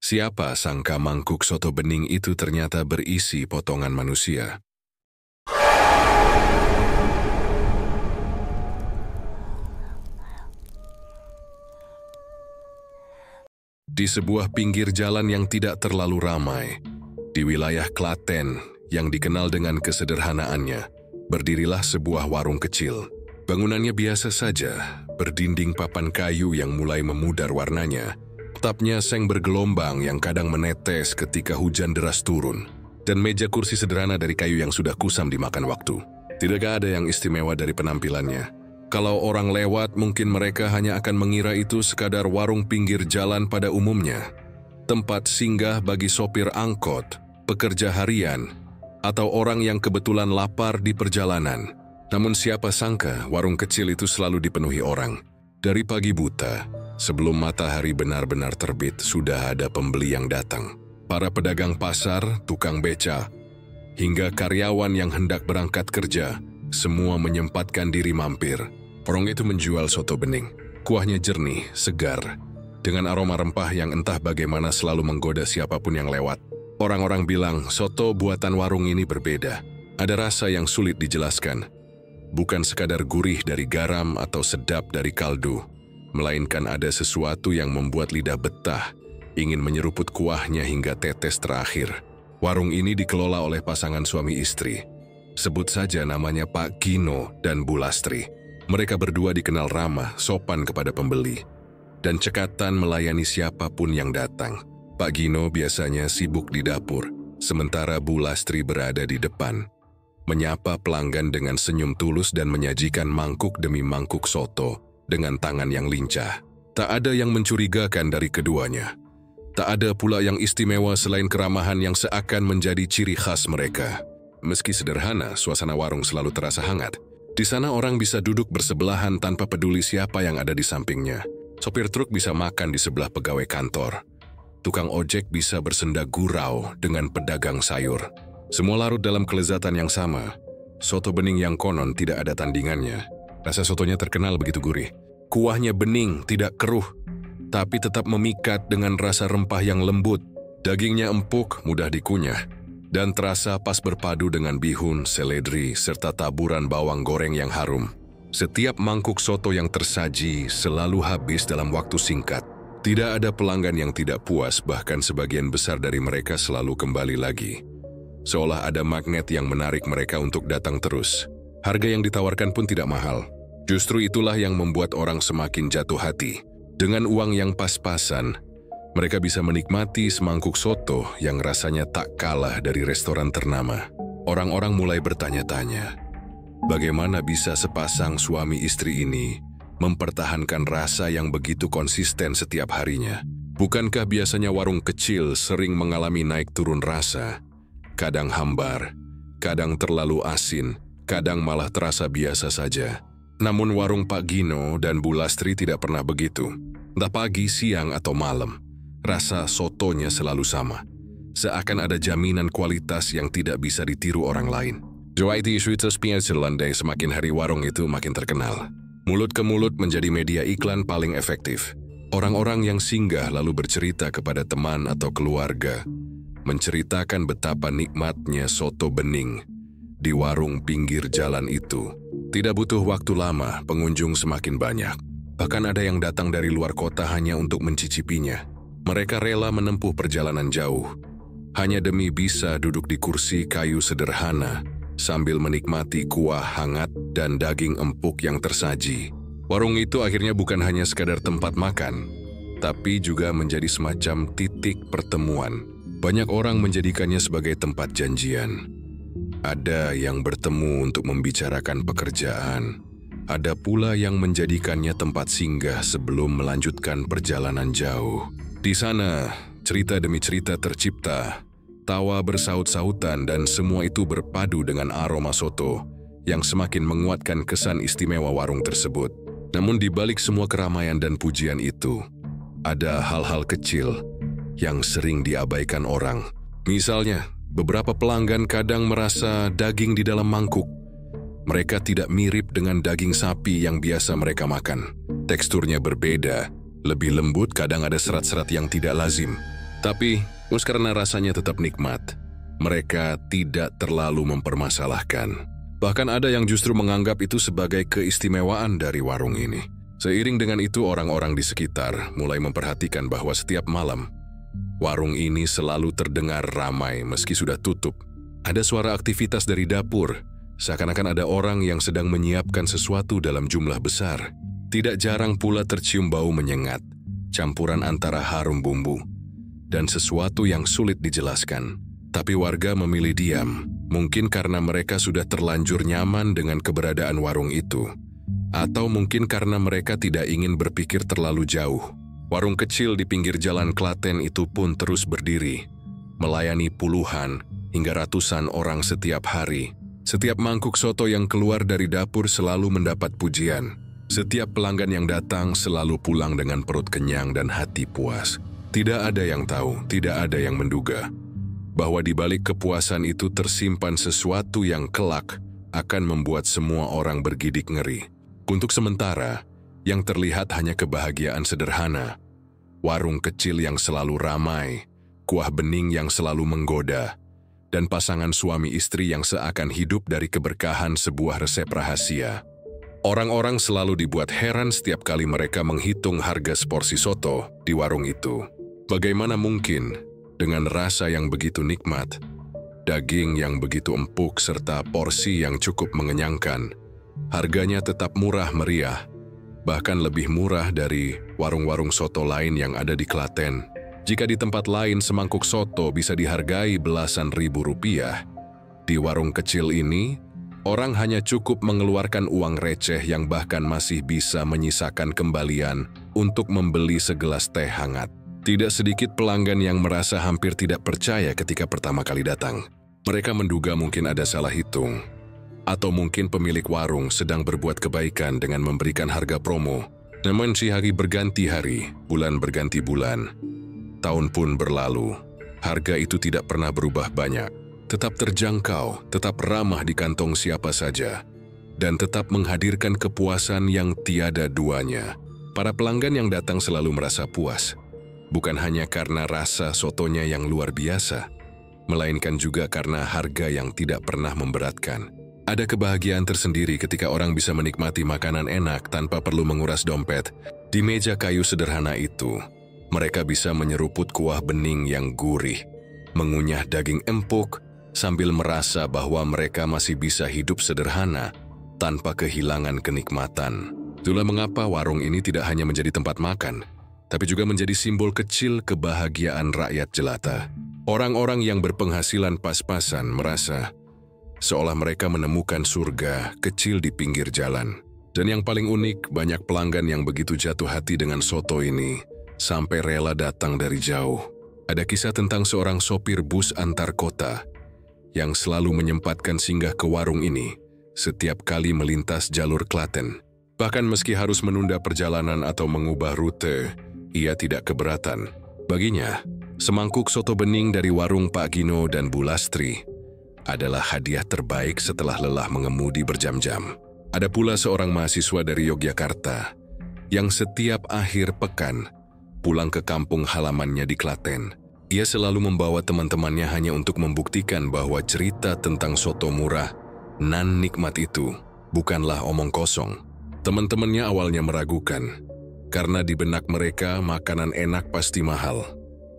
Siapa sangka mangkuk soto bening itu ternyata berisi potongan manusia. Di sebuah pinggir jalan yang tidak terlalu ramai, di wilayah Klaten yang dikenal dengan kesederhanaannya, berdirilah sebuah warung kecil. Bangunannya biasa saja, berdinding papan kayu yang mulai memudar warnanya. Atapnya seng bergelombang yang kadang menetes ketika hujan deras turun, dan meja kursi sederhana dari kayu yang sudah kusam dimakan waktu. Tidakkah ada yang istimewa dari penampilannya? Kalau orang lewat, mungkin mereka hanya akan mengira itu sekadar warung pinggir jalan pada umumnya. Tempat singgah bagi sopir angkot, pekerja harian, atau orang yang kebetulan lapar di perjalanan. Namun siapa sangka warung kecil itu selalu dipenuhi orang. Dari pagi buta, sebelum matahari benar-benar terbit, sudah ada pembeli yang datang. Para pedagang pasar, tukang beca, hingga karyawan yang hendak berangkat kerja, semua menyempatkan diri mampir. Warung itu menjual soto bening. Kuahnya jernih, segar, dengan aroma rempah yang entah bagaimana selalu menggoda siapapun yang lewat. Orang-orang bilang soto buatan warung ini berbeda. Ada rasa yang sulit dijelaskan. Bukan sekadar gurih dari garam atau sedap dari kaldu, melainkan ada sesuatu yang membuat lidah betah, ingin menyeruput kuahnya hingga tetes terakhir. Warung ini dikelola oleh pasangan suami istri. Sebut saja namanya Pak Gino dan Bu Lastri. Mereka berdua dikenal ramah, sopan kepada pembeli, dan cekatan melayani siapapun yang datang. Pak Gino biasanya sibuk di dapur, sementara Bu Lastri berada di depan, menyapa pelanggan dengan senyum tulus dan menyajikan mangkuk demi mangkuk soto dengan tangan yang lincah. Tak ada yang mencurigakan dari keduanya. Tak ada pula yang istimewa selain keramahan yang seakan menjadi ciri khas mereka. Meski sederhana, suasana warung selalu terasa hangat. Di sana orang bisa duduk bersebelahan tanpa peduli siapa yang ada di sampingnya. Sopir truk bisa makan di sebelah pegawai kantor. Tukang ojek bisa bersenda gurau dengan pedagang sayur. Semua larut dalam kelezatan yang sama. Soto bening yang konon tidak ada tandingannya. Rasa sotonya terkenal begitu gurih. Kuahnya bening, tidak keruh, tapi tetap memikat dengan rasa rempah yang lembut. Dagingnya empuk, mudah dikunyah, dan terasa pas berpadu dengan bihun, seledri, serta taburan bawang goreng yang harum. Setiap mangkuk soto yang tersaji selalu habis dalam waktu singkat. Tidak ada pelanggan yang tidak puas, bahkan sebagian besar dari mereka selalu kembali lagi. Seolah ada magnet yang menarik mereka untuk datang terus. Harga yang ditawarkan pun tidak mahal. Justru itulah yang membuat orang semakin jatuh hati. Dengan uang yang pas-pasan, mereka bisa menikmati semangkuk soto yang rasanya tak kalah dari restoran ternama. Orang-orang mulai bertanya-tanya, bagaimana bisa sepasang suami istri ini mempertahankan rasa yang begitu konsisten setiap harinya? Bukankah biasanya warung kecil sering mengalami naik turun rasa? Kadang hambar, kadang terlalu asin, kadang malah terasa biasa saja. Namun warung Pak Gino dan Bu Lastri tidak pernah begitu. Entah pagi, siang, atau malam, rasa sotonya selalu sama. Seakan ada jaminan kualitas yang tidak bisa ditiru orang lain. Joaiti Schwitters Piacelandai, semakin hari warung itu makin terkenal. Mulut ke mulut menjadi media iklan paling efektif. Orang-orang yang singgah lalu bercerita kepada teman atau keluarga, menceritakan betapa nikmatnya soto bening di warung pinggir jalan itu. Tidak butuh waktu lama, pengunjung semakin banyak. Bahkan ada yang datang dari luar kota hanya untuk mencicipinya. Mereka rela menempuh perjalanan jauh, hanya demi bisa duduk di kursi kayu sederhana, sambil menikmati kuah hangat dan daging empuk yang tersaji. Warung itu akhirnya bukan hanya sekadar tempat makan, tapi juga menjadi semacam titik pertemuan. Banyak orang menjadikannya sebagai tempat janjian. Ada yang bertemu untuk membicarakan pekerjaan. Ada pula yang menjadikannya tempat singgah sebelum melanjutkan perjalanan jauh. Di sana, cerita demi cerita tercipta, tawa bersaut-sautan, dan semua itu berpadu dengan aroma soto yang semakin menguatkan kesan istimewa warung tersebut. Namun di balik semua keramaian dan pujian itu, ada hal-hal kecil yang sering diabaikan orang. Misalnya, beberapa pelanggan kadang merasa daging di dalam mangkuk mereka tidak mirip dengan daging sapi yang biasa mereka makan. Teksturnya berbeda, lebih lembut, kadang ada serat-serat yang tidak lazim. Tapi, karena rasanya tetap nikmat, mereka tidak terlalu mempermasalahkan. Bahkan ada yang justru menganggap itu sebagai keistimewaan dari warung ini. Seiring dengan itu, orang-orang di sekitar mulai memperhatikan bahwa setiap malam, warung ini selalu terdengar ramai meski sudah tutup. Ada suara aktivitas dari dapur, seakan-akan ada orang yang sedang menyiapkan sesuatu dalam jumlah besar. Tidak jarang pula tercium bau menyengat, campuran antara harum bumbu, dan sesuatu yang sulit dijelaskan. Tapi warga memilih diam, mungkin karena mereka sudah terlanjur nyaman dengan keberadaan warung itu. Atau mungkin karena mereka tidak ingin berpikir terlalu jauh. Warung kecil di pinggir jalan Klaten itu pun terus berdiri, melayani puluhan hingga ratusan orang setiap hari. Setiap mangkuk soto yang keluar dari dapur selalu mendapat pujian. Setiap pelanggan yang datang selalu pulang dengan perut kenyang dan hati puas. Tidak ada yang tahu, tidak ada yang menduga bahwa di balik kepuasan itu tersimpan sesuatu yang kelak akan membuat semua orang bergidik ngeri. Untuk sementara, yang terlihat hanya kebahagiaan sederhana. Warung kecil yang selalu ramai, kuah bening yang selalu menggoda, dan pasangan suami istri yang seakan hidup dari keberkahan sebuah resep rahasia. Orang-orang selalu dibuat heran setiap kali mereka menghitung harga seporsi soto di warung itu. Bagaimana mungkin, dengan rasa yang begitu nikmat, daging yang begitu empuk serta porsi yang cukup mengenyangkan, harganya tetap murah meriah, bahkan lebih murah dari warung-warung soto lain yang ada di Klaten. Jika di tempat lain semangkuk soto bisa dihargai belasan ribu rupiah, di warung kecil ini, orang hanya cukup mengeluarkan uang receh yang bahkan masih bisa menyisakan kembalian untuk membeli segelas teh hangat. Tidak sedikit pelanggan yang merasa hampir tidak percaya ketika pertama kali datang. Mereka menduga mungkin ada salah hitung, atau mungkin pemilik warung sedang berbuat kebaikan dengan memberikan harga promo. Namun si hari berganti hari, bulan berganti bulan, tahun pun berlalu. Harga itu tidak pernah berubah banyak. Tetap terjangkau, tetap ramah di kantong siapa saja, dan tetap menghadirkan kepuasan yang tiada duanya. Para pelanggan yang datang selalu merasa puas, bukan hanya karena rasa sotonya yang luar biasa, melainkan juga karena harga yang tidak pernah memberatkan. Ada kebahagiaan tersendiri ketika orang bisa menikmati makanan enak tanpa perlu menguras dompet. Di meja kayu sederhana itu, mereka bisa menyeruput kuah bening yang gurih, mengunyah daging empuk, sambil merasa bahwa mereka masih bisa hidup sederhana tanpa kehilangan kenikmatan. Itulah mengapa warung ini tidak hanya menjadi tempat makan, tapi juga menjadi simbol kecil kebahagiaan rakyat jelata. Orang-orang yang berpenghasilan pas-pasan merasa seolah mereka menemukan surga kecil di pinggir jalan. Dan yang paling unik, banyak pelanggan yang begitu jatuh hati dengan soto ini, sampai rela datang dari jauh. Ada kisah tentang seorang sopir bus antar kota yang selalu menyempatkan singgah ke warung ini setiap kali melintas jalur Klaten. Bahkan meski harus menunda perjalanan atau mengubah rute, ia tidak keberatan. Baginya, semangkuk soto bening dari warung Pak Gino dan Bu Lastri adalah hadiah terbaik setelah lelah mengemudi berjam-jam. Ada pula seorang mahasiswa dari Yogyakarta yang setiap akhir pekan pulang ke kampung halamannya di Klaten. Ia selalu membawa teman-temannya hanya untuk membuktikan bahwa cerita tentang soto murah nan nikmat itu bukanlah omong kosong. Teman-temannya awalnya meragukan, karena di benak mereka makanan enak pasti mahal,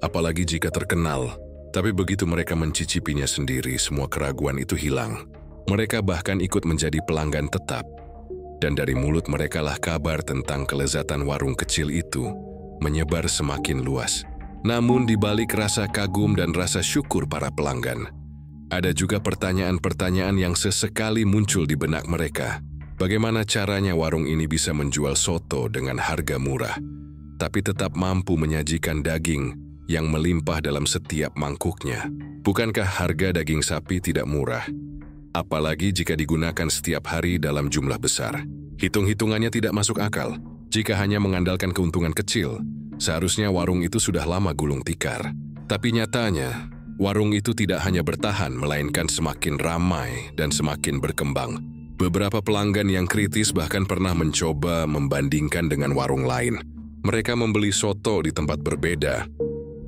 apalagi jika terkenal. Tapi begitu mereka mencicipinya sendiri, semua keraguan itu hilang. Mereka bahkan ikut menjadi pelanggan tetap. Dan dari mulut merekalah kabar tentang kelezatan warung kecil itu menyebar semakin luas. Namun di balik rasa kagum dan rasa syukur para pelanggan, ada juga pertanyaan-pertanyaan yang sesekali muncul di benak mereka. Bagaimana caranya warung ini bisa menjual soto dengan harga murah, tapi tetap mampu menyajikan daging yang melimpah dalam setiap mangkuknya? Bukankah harga daging sapi tidak murah? Apalagi jika digunakan setiap hari dalam jumlah besar. Hitung-hitungannya tidak masuk akal. Jika hanya mengandalkan keuntungan kecil, seharusnya warung itu sudah lama gulung tikar. Tapi nyatanya, warung itu tidak hanya bertahan, melainkan semakin ramai dan semakin berkembang. Beberapa pelanggan yang kritis bahkan pernah mencoba membandingkan dengan warung lain. Mereka membeli soto di tempat berbeda,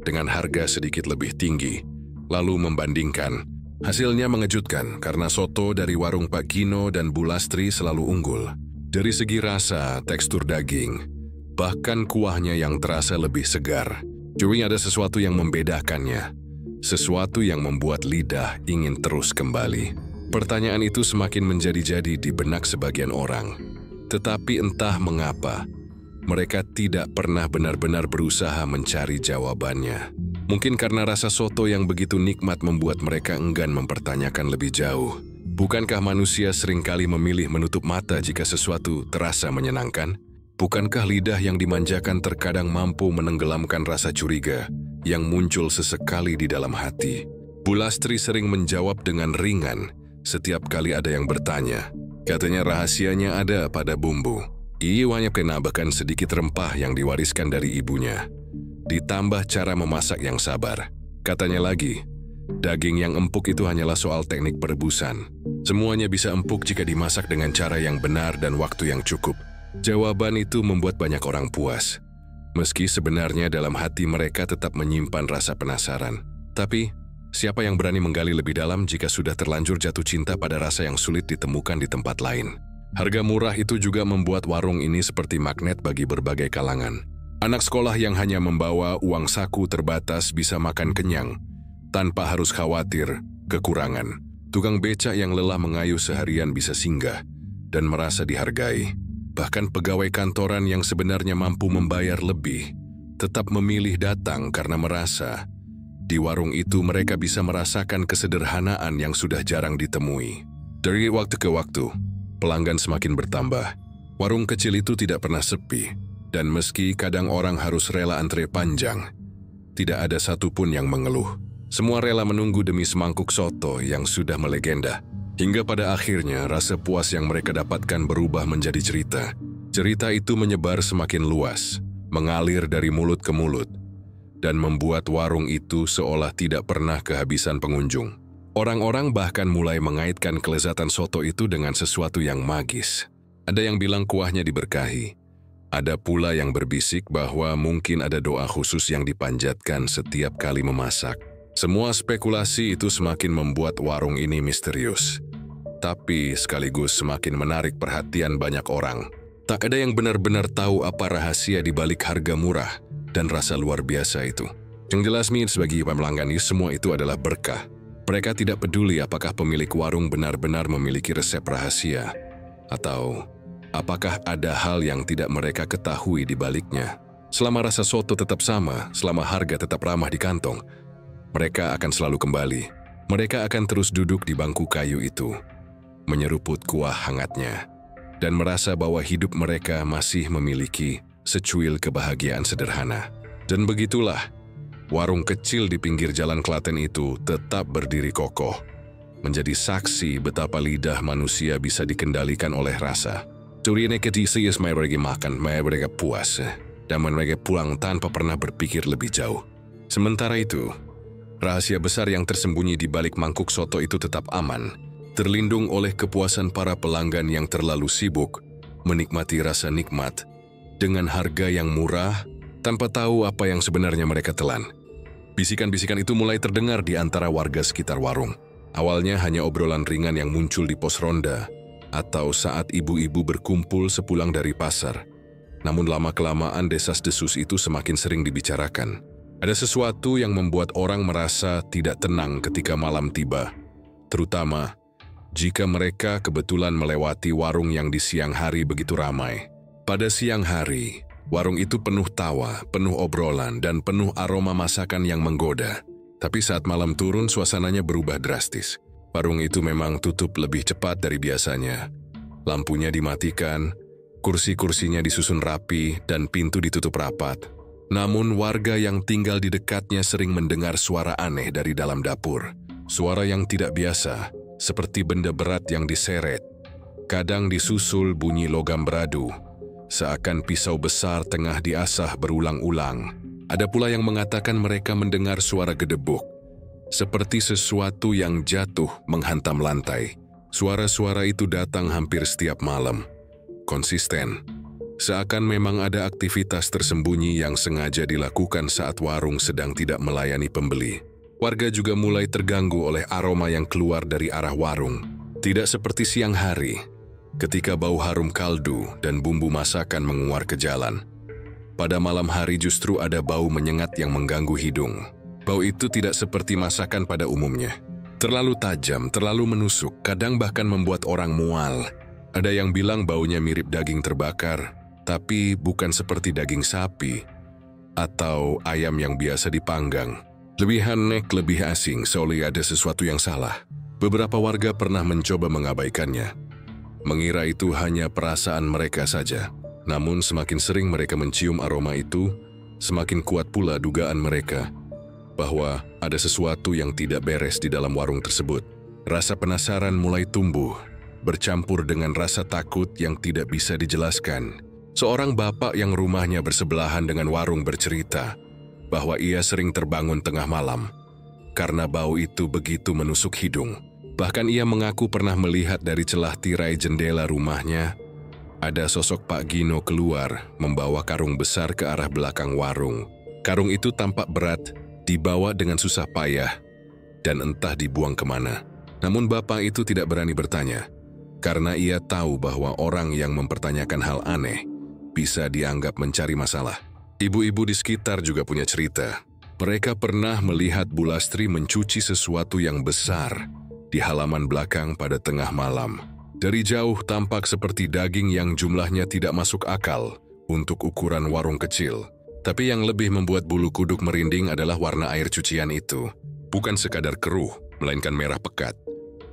dengan harga sedikit lebih tinggi, lalu membandingkan. Hasilnya mengejutkan karena soto dari warung Pak Gino dan Bu Lastri selalu unggul. Dari segi rasa, tekstur daging, bahkan kuahnya yang terasa lebih segar. Curi ada sesuatu yang membedakannya, sesuatu yang membuat lidah ingin terus kembali. Pertanyaan itu semakin menjadi-jadi di benak sebagian orang. Tetapi entah mengapa, mereka tidak pernah benar-benar berusaha mencari jawabannya. Mungkin karena rasa soto yang begitu nikmat membuat mereka enggan mempertanyakan lebih jauh. Bukankah manusia seringkali memilih menutup mata jika sesuatu terasa menyenangkan? Bukankah lidah yang dimanjakan terkadang mampu menenggelamkan rasa curiga yang muncul sesekali di dalam hati? Bu Lastri sering menjawab dengan ringan setiap kali ada yang bertanya. Katanya rahasianya ada pada bumbu. Ia hanya menambahkan sedikit rempah yang diwariskan dari ibunya, ditambah cara memasak yang sabar. Katanya lagi, daging yang empuk itu hanyalah soal teknik perebusan. Semuanya bisa empuk jika dimasak dengan cara yang benar dan waktu yang cukup. Jawaban itu membuat banyak orang puas, meski sebenarnya dalam hati mereka tetap menyimpan rasa penasaran. Tapi, siapa yang berani menggali lebih dalam jika sudah terlanjur jatuh cinta pada rasa yang sulit ditemukan di tempat lain? Harga murah itu juga membuat warung ini seperti magnet bagi berbagai kalangan. Anak sekolah yang hanya membawa uang saku terbatas bisa makan kenyang, tanpa harus khawatir kekurangan. Tukang becak yang lelah mengayuh seharian bisa singgah dan merasa dihargai. Bahkan pegawai kantoran yang sebenarnya mampu membayar lebih, tetap memilih datang karena merasa di warung itu mereka bisa merasakan kesederhanaan yang sudah jarang ditemui. Dari waktu ke waktu, pelanggan semakin bertambah. Warung kecil itu tidak pernah sepi, dan meski kadang orang harus rela antre panjang, tidak ada satupun yang mengeluh. Semua rela menunggu demi semangkuk soto yang sudah melegenda. Hingga pada akhirnya rasa puas yang mereka dapatkan berubah menjadi cerita. Cerita itu menyebar semakin luas, mengalir dari mulut ke mulut, dan membuat warung itu seolah tidak pernah kehabisan pengunjung. Orang-orang bahkan mulai mengaitkan kelezatan soto itu dengan sesuatu yang magis. Ada yang bilang kuahnya diberkahi. Ada pula yang berbisik bahwa mungkin ada doa khusus yang dipanjatkan setiap kali memasak. Semua spekulasi itu semakin membuat warung ini misterius, tapi sekaligus semakin menarik perhatian banyak orang. Tak ada yang benar-benar tahu apa rahasia di balik harga murah dan rasa luar biasa itu. Yang jelas bagi pelanggan ini semua itu adalah berkah. Mereka tidak peduli apakah pemilik warung benar-benar memiliki resep rahasia, atau apakah ada hal yang tidak mereka ketahui di baliknya. Selama rasa soto tetap sama, selama harga tetap ramah di kantong, mereka akan selalu kembali. Mereka akan terus duduk di bangku kayu itu, menyeruput kuah hangatnya, dan merasa bahwa hidup mereka masih memiliki secuil kebahagiaan sederhana. Dan begitulah, warung kecil di pinggir jalan Klaten itu tetap berdiri kokoh, menjadi saksi betapa lidah manusia bisa dikendalikan oleh rasa. Curinya ketika mereka makan, mereka puas, dan mereka pulang tanpa pernah berpikir lebih jauh. Sementara itu, rahasia besar yang tersembunyi di balik mangkuk soto itu tetap aman, terlindung oleh kepuasan para pelanggan yang terlalu sibuk menikmati rasa nikmat dengan harga yang murah tanpa tahu apa yang sebenarnya mereka telan. Bisikan-bisikan itu mulai terdengar di antara warga sekitar warung. Awalnya hanya obrolan ringan yang muncul di pos ronda atau saat ibu-ibu berkumpul sepulang dari pasar. Namun lama-kelamaan desas-desus itu semakin sering dibicarakan. Ada sesuatu yang membuat orang merasa tidak tenang ketika malam tiba, terutama jika mereka kebetulan melewati warung yang di siang hari begitu ramai. Pada siang hari, warung itu penuh tawa, penuh obrolan, dan penuh aroma masakan yang menggoda. Tapi saat malam turun, suasananya berubah drastis. Warung itu memang tutup lebih cepat dari biasanya. Lampunya dimatikan, kursi-kursinya disusun rapi, dan pintu ditutup rapat. Namun warga yang tinggal di dekatnya sering mendengar suara aneh dari dalam dapur. Suara yang tidak biasa, seperti benda berat yang diseret. Kadang disusul bunyi logam beradu, seakan pisau besar tengah diasah berulang-ulang. Ada pula yang mengatakan mereka mendengar suara gedebuk, seperti sesuatu yang jatuh menghantam lantai. Suara-suara itu datang hampir setiap malam, konsisten, Seakan memang ada aktivitas tersembunyi yang sengaja dilakukan saat warung sedang tidak melayani pembeli. Warga juga mulai terganggu oleh aroma yang keluar dari arah warung. Tidak seperti siang hari, ketika bau harum kaldu dan bumbu masakan menguar ke jalan. Pada malam hari justru ada bau menyengat yang mengganggu hidung. Bau itu tidak seperti masakan pada umumnya. Terlalu tajam, terlalu menusuk, kadang bahkan membuat orang mual. Ada yang bilang baunya mirip daging terbakar, tapi bukan seperti daging sapi atau ayam yang biasa dipanggang. Lebih aneh, lebih asing, seolah ada sesuatu yang salah. Beberapa warga pernah mencoba mengabaikannya, mengira itu hanya perasaan mereka saja. Namun semakin sering mereka mencium aroma itu, semakin kuat pula dugaan mereka bahwa ada sesuatu yang tidak beres di dalam warung tersebut. Rasa penasaran mulai tumbuh, bercampur dengan rasa takut yang tidak bisa dijelaskan. Seorang bapak yang rumahnya bersebelahan dengan warung bercerita bahwa ia sering terbangun tengah malam karena bau itu begitu menusuk hidung. Bahkan ia mengaku pernah melihat dari celah tirai jendela rumahnya ada sosok Pak Gino keluar membawa karung besar ke arah belakang warung. Karung itu tampak berat, dibawa dengan susah payah, dan entah dibuang kemana. Namun bapak itu tidak berani bertanya, karena ia tahu bahwa orang yang mempertanyakan hal aneh bisa dianggap mencari masalah. Ibu-ibu di sekitar juga punya cerita. Mereka pernah melihat Bu Lastri mencuci sesuatu yang besar di halaman belakang pada tengah malam. Dari jauh tampak seperti daging yang jumlahnya tidak masuk akal untuk ukuran warung kecil. Tapi yang lebih membuat bulu kuduk merinding adalah warna air cucian itu. Bukan sekadar keruh, melainkan merah pekat.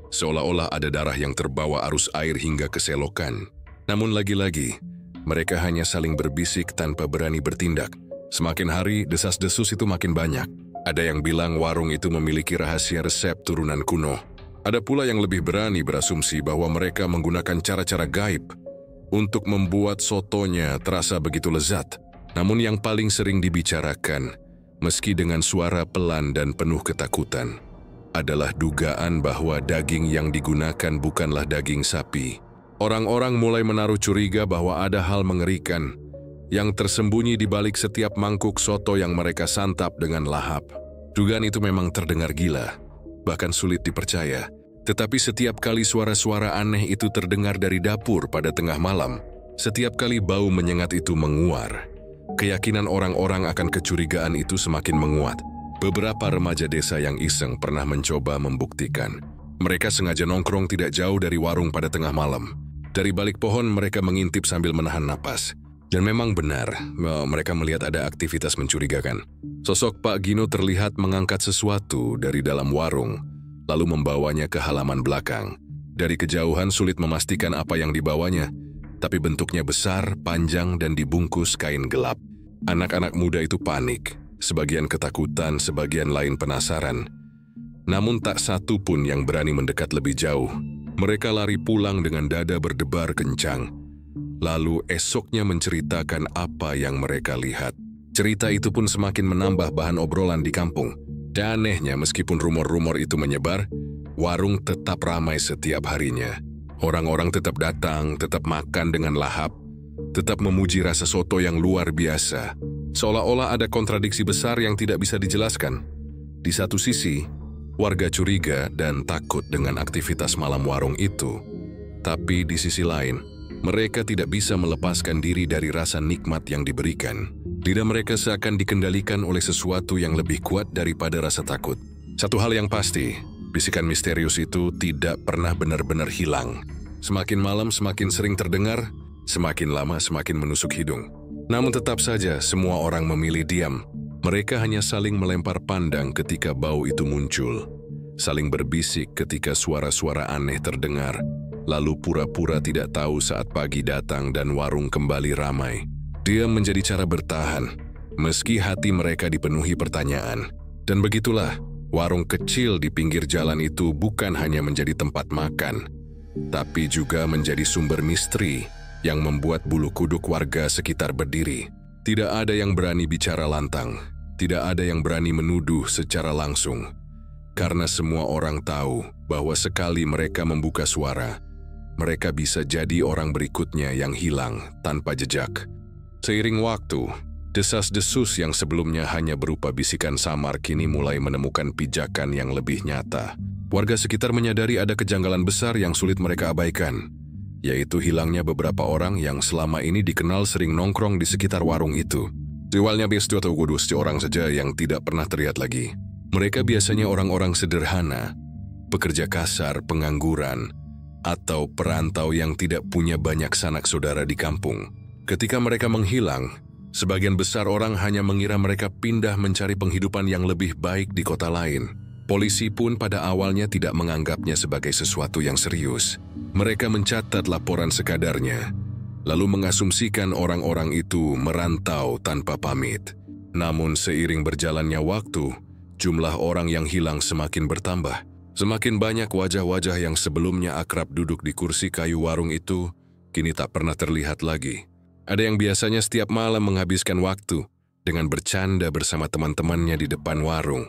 Seolah-olah ada darah yang terbawa arus air hingga ke selokan. Namun lagi-lagi, mereka hanya saling berbisik tanpa berani bertindak. Semakin hari, desas-desus itu makin banyak. Ada yang bilang warung itu memiliki rahasia resep turunan kuno. Ada pula yang lebih berani berasumsi bahwa mereka menggunakan cara-cara gaib untuk membuat sotonya terasa begitu lezat. Namun yang paling sering dibicarakan, meski dengan suara pelan dan penuh ketakutan, adalah dugaan bahwa daging yang digunakan bukanlah daging sapi. Orang-orang mulai menaruh curiga bahwa ada hal mengerikan yang tersembunyi di balik setiap mangkuk soto yang mereka santap dengan lahap. Dugaan itu memang terdengar gila, bahkan sulit dipercaya. Tetapi setiap kali suara-suara aneh itu terdengar dari dapur pada tengah malam, setiap kali bau menyengat itu menguar, keyakinan orang-orang akan kecurigaan itu semakin menguat. Beberapa remaja desa yang iseng pernah mencoba membuktikan. Mereka sengaja nongkrong tidak jauh dari warung pada tengah malam. Dari balik pohon mereka mengintip sambil menahan napas. Dan memang benar, mereka melihat ada aktivitas mencurigakan. Sosok Pak Gino terlihat mengangkat sesuatu dari dalam warung, lalu membawanya ke halaman belakang. Dari kejauhan sulit memastikan apa yang dibawanya, tapi bentuknya besar, panjang, dan dibungkus kain gelap. Anak-anak muda itu panik, sebagian ketakutan, sebagian lain penasaran. Namun tak satu pun yang berani mendekat lebih jauh. Mereka lari pulang dengan dada berdebar kencang. Lalu esoknya menceritakan apa yang mereka lihat. Cerita itu pun semakin menambah bahan obrolan di kampung. Dan anehnya meskipun rumor-rumor itu menyebar, warung tetap ramai setiap harinya. Orang-orang tetap datang, tetap makan dengan lahap, tetap memuji rasa soto yang luar biasa. Seolah-olah ada kontradiksi besar yang tidak bisa dijelaskan. Di satu sisi, warga curiga dan takut dengan aktivitas malam warung itu. Tapi di sisi lain, mereka tidak bisa melepaskan diri dari rasa nikmat yang diberikan. Lidah mereka seakan dikendalikan oleh sesuatu yang lebih kuat daripada rasa takut. Satu hal yang pasti, bisikan misterius itu tidak pernah benar-benar hilang. Semakin malam semakin sering terdengar, semakin lama semakin menusuk hidung. Namun tetap saja semua orang memilih diam. Mereka hanya saling melempar pandang ketika bau itu muncul. Saling berbisik ketika suara-suara aneh terdengar. Lalu pura-pura tidak tahu saat pagi datang dan warung kembali ramai. Dia menjadi cara bertahan, meski hati mereka dipenuhi pertanyaan. Dan begitulah, warung kecil di pinggir jalan itu bukan hanya menjadi tempat makan, tapi juga menjadi sumber misteri yang membuat bulu kuduk warga sekitar berdiri. Tidak ada yang berani bicara lantang, tidak ada yang berani menuduh secara langsung. Karena semua orang tahu bahwa sekali mereka membuka suara, mereka bisa jadi orang berikutnya yang hilang tanpa jejak. Seiring waktu, desas-desus yang sebelumnya hanya berupa bisikan samar kini mulai menemukan pijakan yang lebih nyata. Warga sekitar menyadari ada kejanggalan besar yang sulit mereka abaikan, yaitu hilangnya beberapa orang yang selama ini dikenal sering nongkrong di sekitar warung itu. Awalnya bestu atau kudus orang saja yang tidak pernah terlihat lagi. Mereka biasanya orang-orang sederhana, pekerja kasar, pengangguran, atau perantau yang tidak punya banyak sanak saudara di kampung. Ketika mereka menghilang, sebagian besar orang hanya mengira mereka pindah mencari penghidupan yang lebih baik di kota lain. Polisi pun pada awalnya tidak menganggapnya sebagai sesuatu yang serius. Mereka mencatat laporan sekadarnya, lalu mengasumsikan orang-orang itu merantau tanpa pamit. Namun seiring berjalannya waktu, jumlah orang yang hilang semakin bertambah. Semakin banyak wajah-wajah yang sebelumnya akrab duduk di kursi kayu warung itu, kini tak pernah terlihat lagi. Ada yang biasanya setiap malam menghabiskan waktu dengan bercanda bersama teman-temannya di depan warung,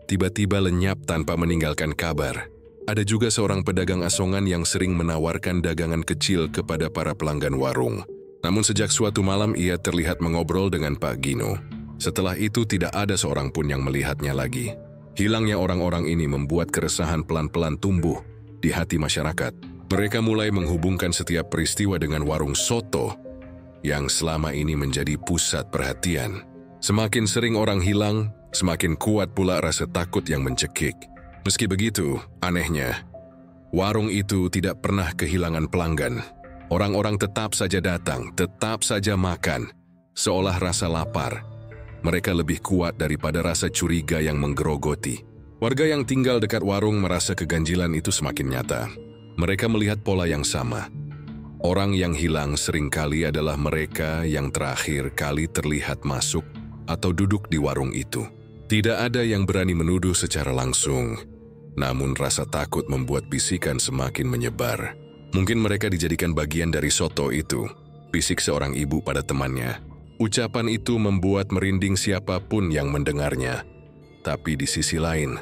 tiba-tiba lenyap tanpa meninggalkan kabar. Ada juga seorang pedagang asongan yang sering menawarkan dagangan kecil kepada para pelanggan warung. Namun sejak suatu malam ia terlihat mengobrol dengan Pak Gino. Setelah itu tidak ada seorang pun yang melihatnya lagi. Hilangnya orang-orang ini membuat keresahan pelan-pelan tumbuh di hati masyarakat. Mereka mulai menghubungkan setiap peristiwa dengan warung soto yang selama ini menjadi pusat perhatian. Semakin sering orang hilang, semakin kuat pula rasa takut yang mencekik. Meski begitu, anehnya, warung itu tidak pernah kehilangan pelanggan. Orang-orang tetap saja datang, tetap saja makan, seolah rasa lapar. Mereka lebih kuat daripada rasa curiga yang menggerogoti. Warga yang tinggal dekat warung merasa keganjilan itu semakin nyata. Mereka melihat pola yang sama. Orang yang hilang seringkali adalah mereka yang terakhir kali terlihat masuk atau duduk di warung itu. Tidak ada yang berani menuduh secara langsung, namun rasa takut membuat bisikan semakin menyebar. Mungkin mereka dijadikan bagian dari soto itu, bisik seorang ibu pada temannya. Ucapan itu membuat merinding siapapun yang mendengarnya. Tapi di sisi lain,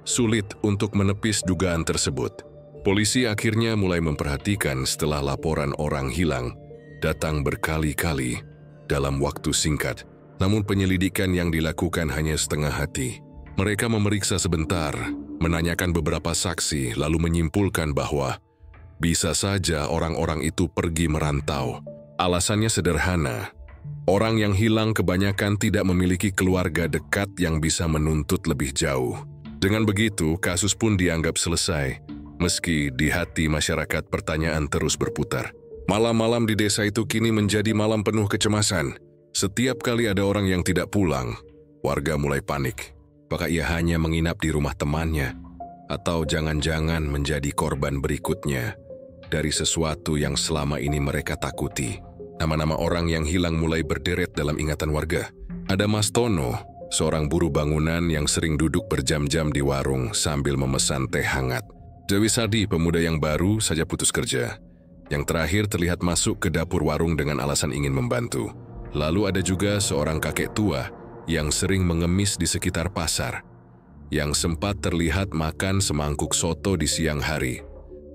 sulit untuk menepis dugaan tersebut. Polisi akhirnya mulai memperhatikan setelah laporan orang hilang datang berkali-kali dalam waktu singkat. Namun penyelidikan yang dilakukan hanya setengah hati. Mereka memeriksa sebentar, menanyakan beberapa saksi, lalu menyimpulkan bahwa bisa saja orang-orang itu pergi merantau. Alasannya sederhana. Orang yang hilang kebanyakan tidak memiliki keluarga dekat yang bisa menuntut lebih jauh. Dengan begitu, kasus pun dianggap selesai. Meski di hati masyarakat pertanyaan terus berputar. Malam-malam di desa itu kini menjadi malam penuh kecemasan. Setiap kali ada orang yang tidak pulang, warga mulai panik. Apakah ia hanya menginap di rumah temannya? Atau jangan-jangan menjadi korban berikutnya dari sesuatu yang selama ini mereka takuti? Nama-nama orang yang hilang mulai berderet dalam ingatan warga. Ada Mas Tono, seorang buruh bangunan yang sering duduk berjam-jam di warung sambil memesan teh hangat. Dewi Sadi, pemuda yang baru saja putus kerja, yang terakhir terlihat masuk ke dapur warung dengan alasan ingin membantu. Lalu ada juga seorang kakek tua yang sering mengemis di sekitar pasar, yang sempat terlihat makan semangkuk soto di siang hari,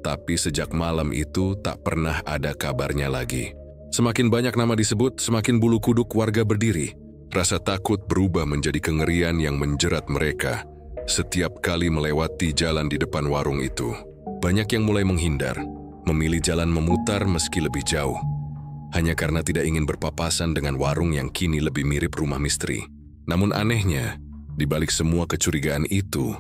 tapi sejak malam itu tak pernah ada kabarnya lagi. Semakin banyak nama disebut, semakin bulu kuduk warga berdiri. Rasa takut berubah menjadi kengerian yang menjerat mereka. Setiap kali melewati jalan di depan warung itu, banyak yang mulai menghindar, memilih jalan memutar meski lebih jauh. Hanya karena tidak ingin berpapasan dengan warung yang kini lebih mirip rumah misteri. Namun anehnya, di balik semua kecurigaan itu,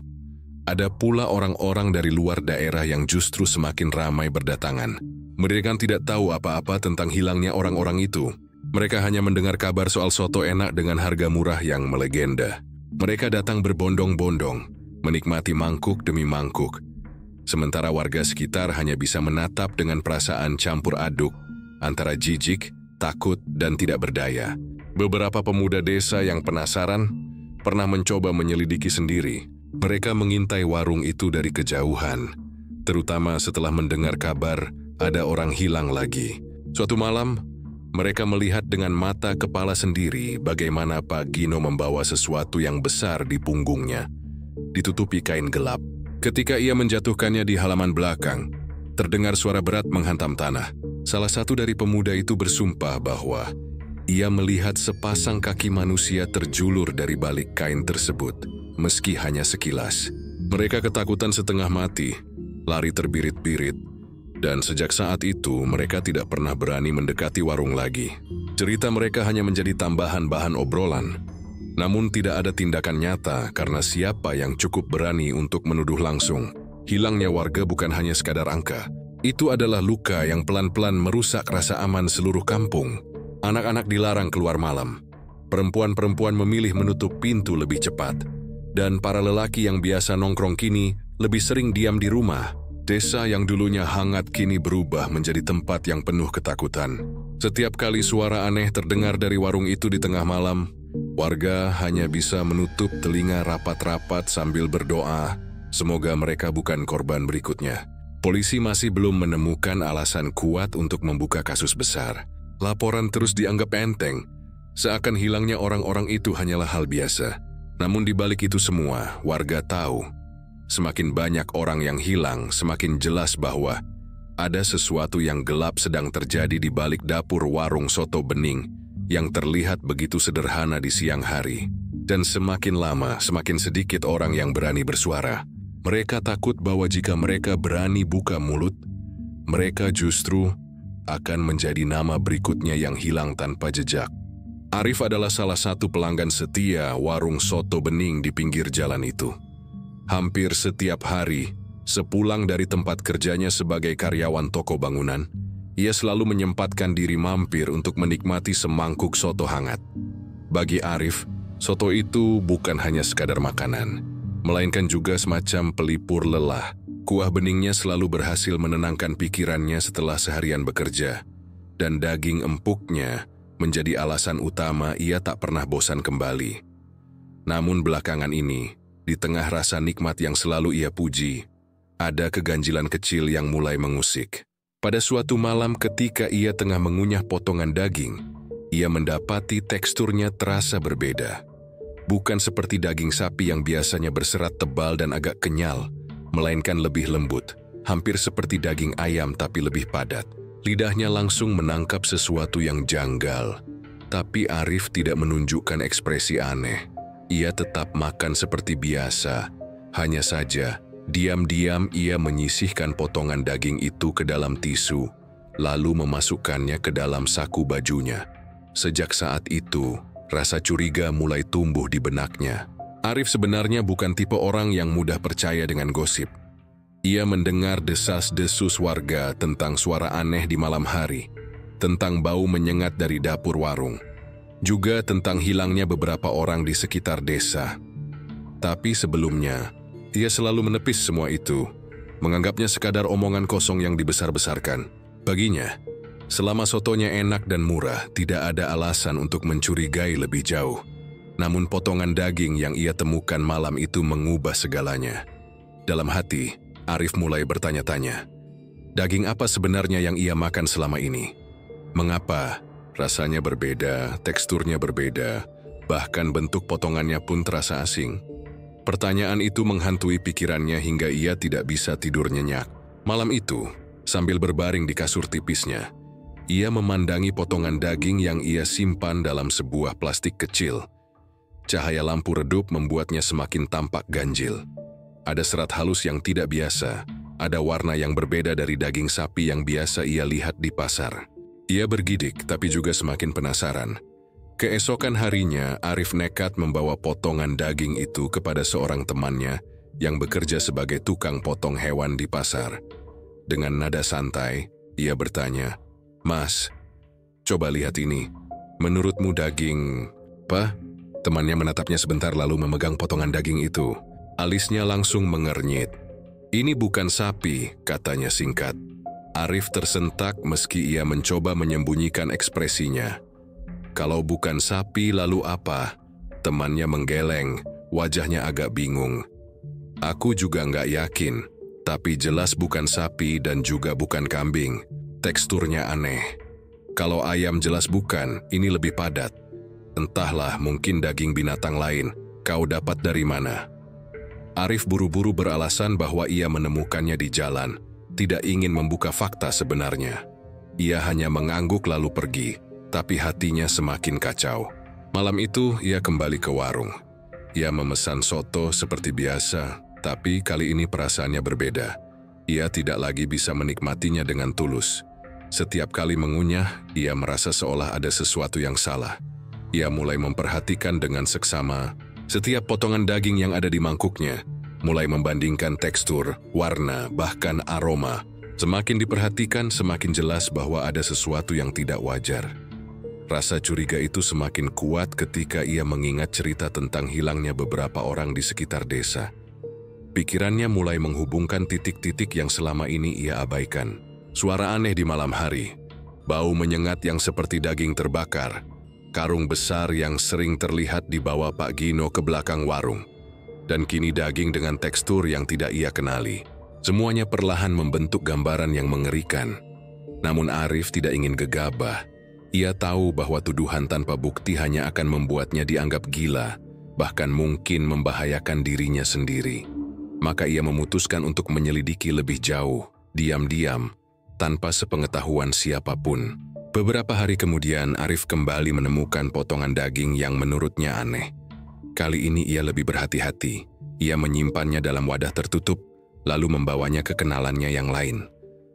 ada pula orang-orang dari luar daerah yang justru semakin ramai berdatangan. Mereka tidak tahu apa-apa tentang hilangnya orang-orang itu. Mereka hanya mendengar kabar soal soto enak dengan harga murah yang melegenda. Mereka datang berbondong-bondong, menikmati mangkuk demi mangkuk. Sementara warga sekitar hanya bisa menatap dengan perasaan campur aduk antara jijik, takut, dan tidak berdaya. Beberapa pemuda desa yang penasaran pernah mencoba menyelidiki sendiri. Mereka mengintai warung itu dari kejauhan, terutama setelah mendengar kabar ada orang hilang lagi. Suatu malam, mereka melihat dengan mata kepala sendiri bagaimana Pak Gino membawa sesuatu yang besar di punggungnya, ditutupi kain gelap. Ketika ia menjatuhkannya di halaman belakang, Terdengar suara berat menghantam tanah. Salah satu dari pemuda itu bersumpah bahwa ia melihat sepasang kaki manusia terjulur dari balik kain tersebut, meski hanya sekilas. Mereka ketakutan setengah mati, lari terbirit-birit, dan sejak saat itu mereka tidak pernah berani mendekati warung lagi. Cerita mereka hanya menjadi tambahan bahan obrolan, namun tidak ada tindakan nyata karena siapa yang cukup berani untuk menuduh langsung. Hilangnya warga bukan hanya sekadar angka, itu adalah luka yang pelan-pelan merusak rasa aman seluruh kampung. Anak-anak dilarang keluar malam, perempuan-perempuan memilih menutup pintu lebih cepat, dan para lelaki yang biasa nongkrong kini lebih sering diam di rumah. Desa yang dulunya hangat kini berubah menjadi tempat yang penuh ketakutan. Setiap kali suara aneh terdengar dari warung itu di tengah malam, warga hanya bisa menutup telinga rapat-rapat sambil berdoa, semoga mereka bukan korban berikutnya. Polisi masih belum menemukan alasan kuat untuk membuka kasus besar. Laporan terus dianggap enteng, seakan hilangnya orang-orang itu hanyalah hal biasa. Namun di balik itu semua, warga tahu, semakin banyak orang yang hilang, semakin jelas bahwa ada sesuatu yang gelap sedang terjadi di balik dapur warung soto bening yang terlihat begitu sederhana di siang hari. Dan semakin lama, semakin sedikit orang yang berani bersuara. Mereka takut bahwa jika mereka berani buka mulut, mereka justru akan menjadi nama berikutnya yang hilang tanpa jejak. Arif adalah salah satu pelanggan setia warung soto bening di pinggir jalan itu. Hampir setiap hari, sepulang dari tempat kerjanya sebagai karyawan toko bangunan, ia selalu menyempatkan diri mampir untuk menikmati semangkuk soto hangat. Bagi Arif, soto itu bukan hanya sekadar makanan, melainkan juga semacam pelipur lelah. Kuah beningnya selalu berhasil menenangkan pikirannya setelah seharian bekerja, dan daging empuknya menjadi alasan utama ia tak pernah bosan kembali. Namun belakangan ini, di tengah rasa nikmat yang selalu ia puji, ada keganjilan kecil yang mulai mengusik. Pada suatu malam ketika ia tengah mengunyah potongan daging, ia mendapati teksturnya terasa berbeda. Bukan seperti daging sapi yang biasanya berserat tebal dan agak kenyal, melainkan lebih lembut, hampir seperti daging ayam tapi lebih padat. Lidahnya langsung menangkap sesuatu yang janggal, tapi Arif tidak menunjukkan ekspresi aneh. Ia tetap makan seperti biasa, hanya saja diam-diam ia menyisihkan potongan daging itu ke dalam tisu, lalu memasukkannya ke dalam saku bajunya. Sejak saat itu, rasa curiga mulai tumbuh di benaknya. Arif sebenarnya bukan tipe orang yang mudah percaya dengan gosip. Ia mendengar desas-desus warga tentang suara aneh di malam hari, tentang bau menyengat dari dapur warung, juga tentang hilangnya beberapa orang di sekitar desa. Tapi sebelumnya, ia selalu menepis semua itu, menganggapnya sekadar omongan kosong yang dibesar-besarkan. Baginya, selama sotonya enak dan murah, tidak ada alasan untuk mencurigai lebih jauh. Namun potongan daging yang ia temukan malam itu mengubah segalanya. Dalam hati, Arif mulai bertanya-tanya, daging apa sebenarnya yang ia makan selama ini? Mengapa rasanya berbeda, teksturnya berbeda, bahkan bentuk potongannya pun terasa asing? Pertanyaan itu menghantui pikirannya hingga ia tidak bisa tidur nyenyak. Malam itu, sambil berbaring di kasur tipisnya, ia memandangi potongan daging yang ia simpan dalam sebuah plastik kecil. Cahaya lampu redup membuatnya semakin tampak ganjil. Ada serat halus yang tidak biasa, ada warna yang berbeda dari daging sapi yang biasa ia lihat di pasar. Ia bergidik tapi juga semakin penasaran. Keesokan harinya, Arif nekat membawa potongan daging itu kepada seorang temannya yang bekerja sebagai tukang potong hewan di pasar. Dengan nada santai, ia bertanya, "Mas, coba lihat ini. Menurutmu daging apa?" Temannya menatapnya sebentar lalu memegang potongan daging itu. Alisnya langsung mengernyit. "Ini bukan sapi," katanya singkat. Arif tersentak meski ia mencoba menyembunyikan ekspresinya. "Kalau bukan sapi lalu apa?" Temannya menggeleng, wajahnya agak bingung. "Aku juga nggak yakin, tapi jelas bukan sapi dan juga bukan kambing. Teksturnya aneh. Kalau ayam jelas bukan, ini lebih padat. Entahlah, mungkin daging binatang lain. Kau dapat dari mana?" Arif buru-buru beralasan bahwa ia menemukannya di jalan. tidak ingin membuka fakta sebenarnya. Ia hanya mengangguk lalu pergi, tapi hatinya semakin kacau. Malam itu, ia kembali ke warung. Ia memesan soto seperti biasa, tapi kali ini perasaannya berbeda. Ia tidak lagi bisa menikmatinya dengan tulus. Setiap kali mengunyah, ia merasa seolah ada sesuatu yang salah. Ia mulai memperhatikan dengan seksama setiap potongan daging yang ada di mangkuknya, mulai membandingkan tekstur, warna, bahkan aroma. Semakin diperhatikan, semakin jelas bahwa ada sesuatu yang tidak wajar. Rasa curiga itu semakin kuat ketika ia mengingat cerita tentang hilangnya beberapa orang di sekitar desa. Pikirannya mulai menghubungkan titik-titik yang selama ini ia abaikan. Suara aneh di malam hari, bau menyengat yang seperti daging terbakar, karung besar yang sering terlihat dibawa Pak Gino ke belakang warung, dan kini daging dengan tekstur yang tidak ia kenali. Semuanya perlahan membentuk gambaran yang mengerikan. Namun Arif tidak ingin gegabah. Ia tahu bahwa tuduhan tanpa bukti hanya akan membuatnya dianggap gila, bahkan mungkin membahayakan dirinya sendiri. Maka ia memutuskan untuk menyelidiki lebih jauh, diam-diam, tanpa sepengetahuan siapapun. Beberapa hari kemudian, Arif kembali menemukan potongan daging yang menurutnya aneh. Kali ini ia lebih berhati-hati. Ia menyimpannya dalam wadah tertutup, lalu membawanya ke kenalannya yang lain.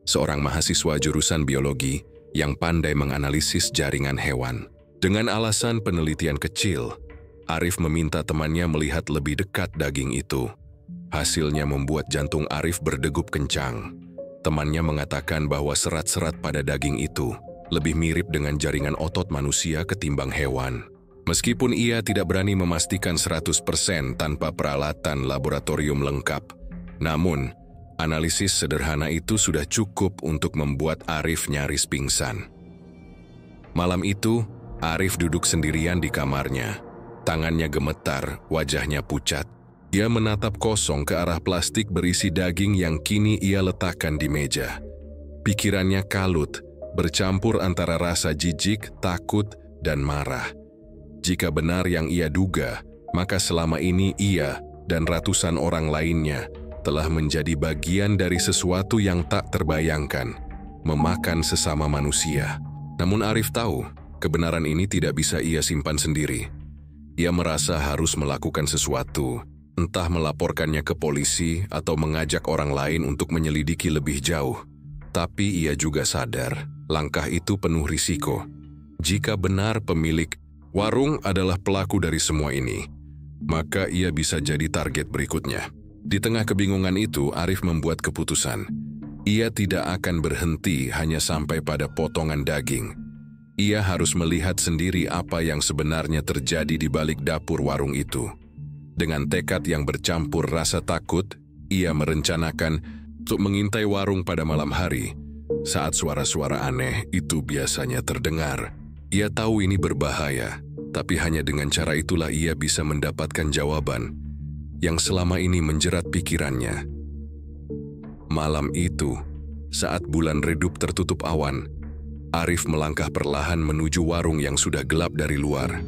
Seorang mahasiswa jurusan biologi yang pandai menganalisis jaringan hewan. Dengan alasan penelitian kecil, Arif meminta temannya melihat lebih dekat daging itu. Hasilnya membuat jantung Arif berdegup kencang. Temannya mengatakan bahwa serat-serat pada daging itu lebih mirip dengan jaringan otot manusia ketimbang hewan. Meskipun ia tidak berani memastikan 100% tanpa peralatan laboratorium lengkap, namun analisis sederhana itu sudah cukup untuk membuat Arif nyaris pingsan. Malam itu, Arif duduk sendirian di kamarnya. Tangannya gemetar, wajahnya pucat. Ia menatap kosong ke arah plastik berisi daging yang kini ia letakkan di meja. Pikirannya kalut, bercampur antara rasa jijik, takut, dan marah. Jika benar yang ia duga, maka selama ini ia dan ratusan orang lainnya telah menjadi bagian dari sesuatu yang tak terbayangkan, memakan sesama manusia. Namun Arif tahu, kebenaran ini tidak bisa ia simpan sendiri. Ia merasa harus melakukan sesuatu, entah melaporkannya ke polisi atau mengajak orang lain untuk menyelidiki lebih jauh. Tapi ia juga sadar, langkah itu penuh risiko. Jika benar pemilik warung adalah pelaku dari semua ini, maka ia bisa jadi target berikutnya. Di tengah kebingungan itu, Arif membuat keputusan. Ia tidak akan berhenti hanya sampai pada potongan daging. Ia harus melihat sendiri apa yang sebenarnya terjadi di balik dapur warung itu. Dengan tekad yang bercampur rasa takut, ia merencanakan untuk mengintai warung pada malam hari. Saat suara-suara aneh itu biasanya terdengar. Ia tahu ini berbahaya, tapi hanya dengan cara itulah ia bisa mendapatkan jawaban yang selama ini menjerat pikirannya. Malam itu, saat bulan redup tertutup awan, Arif melangkah perlahan menuju warung yang sudah gelap dari luar.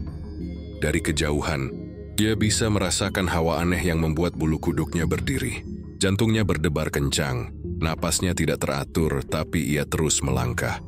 Dari kejauhan, dia bisa merasakan hawa aneh yang membuat bulu kuduknya berdiri. Jantungnya berdebar kencang, napasnya tidak teratur, tapi ia terus melangkah.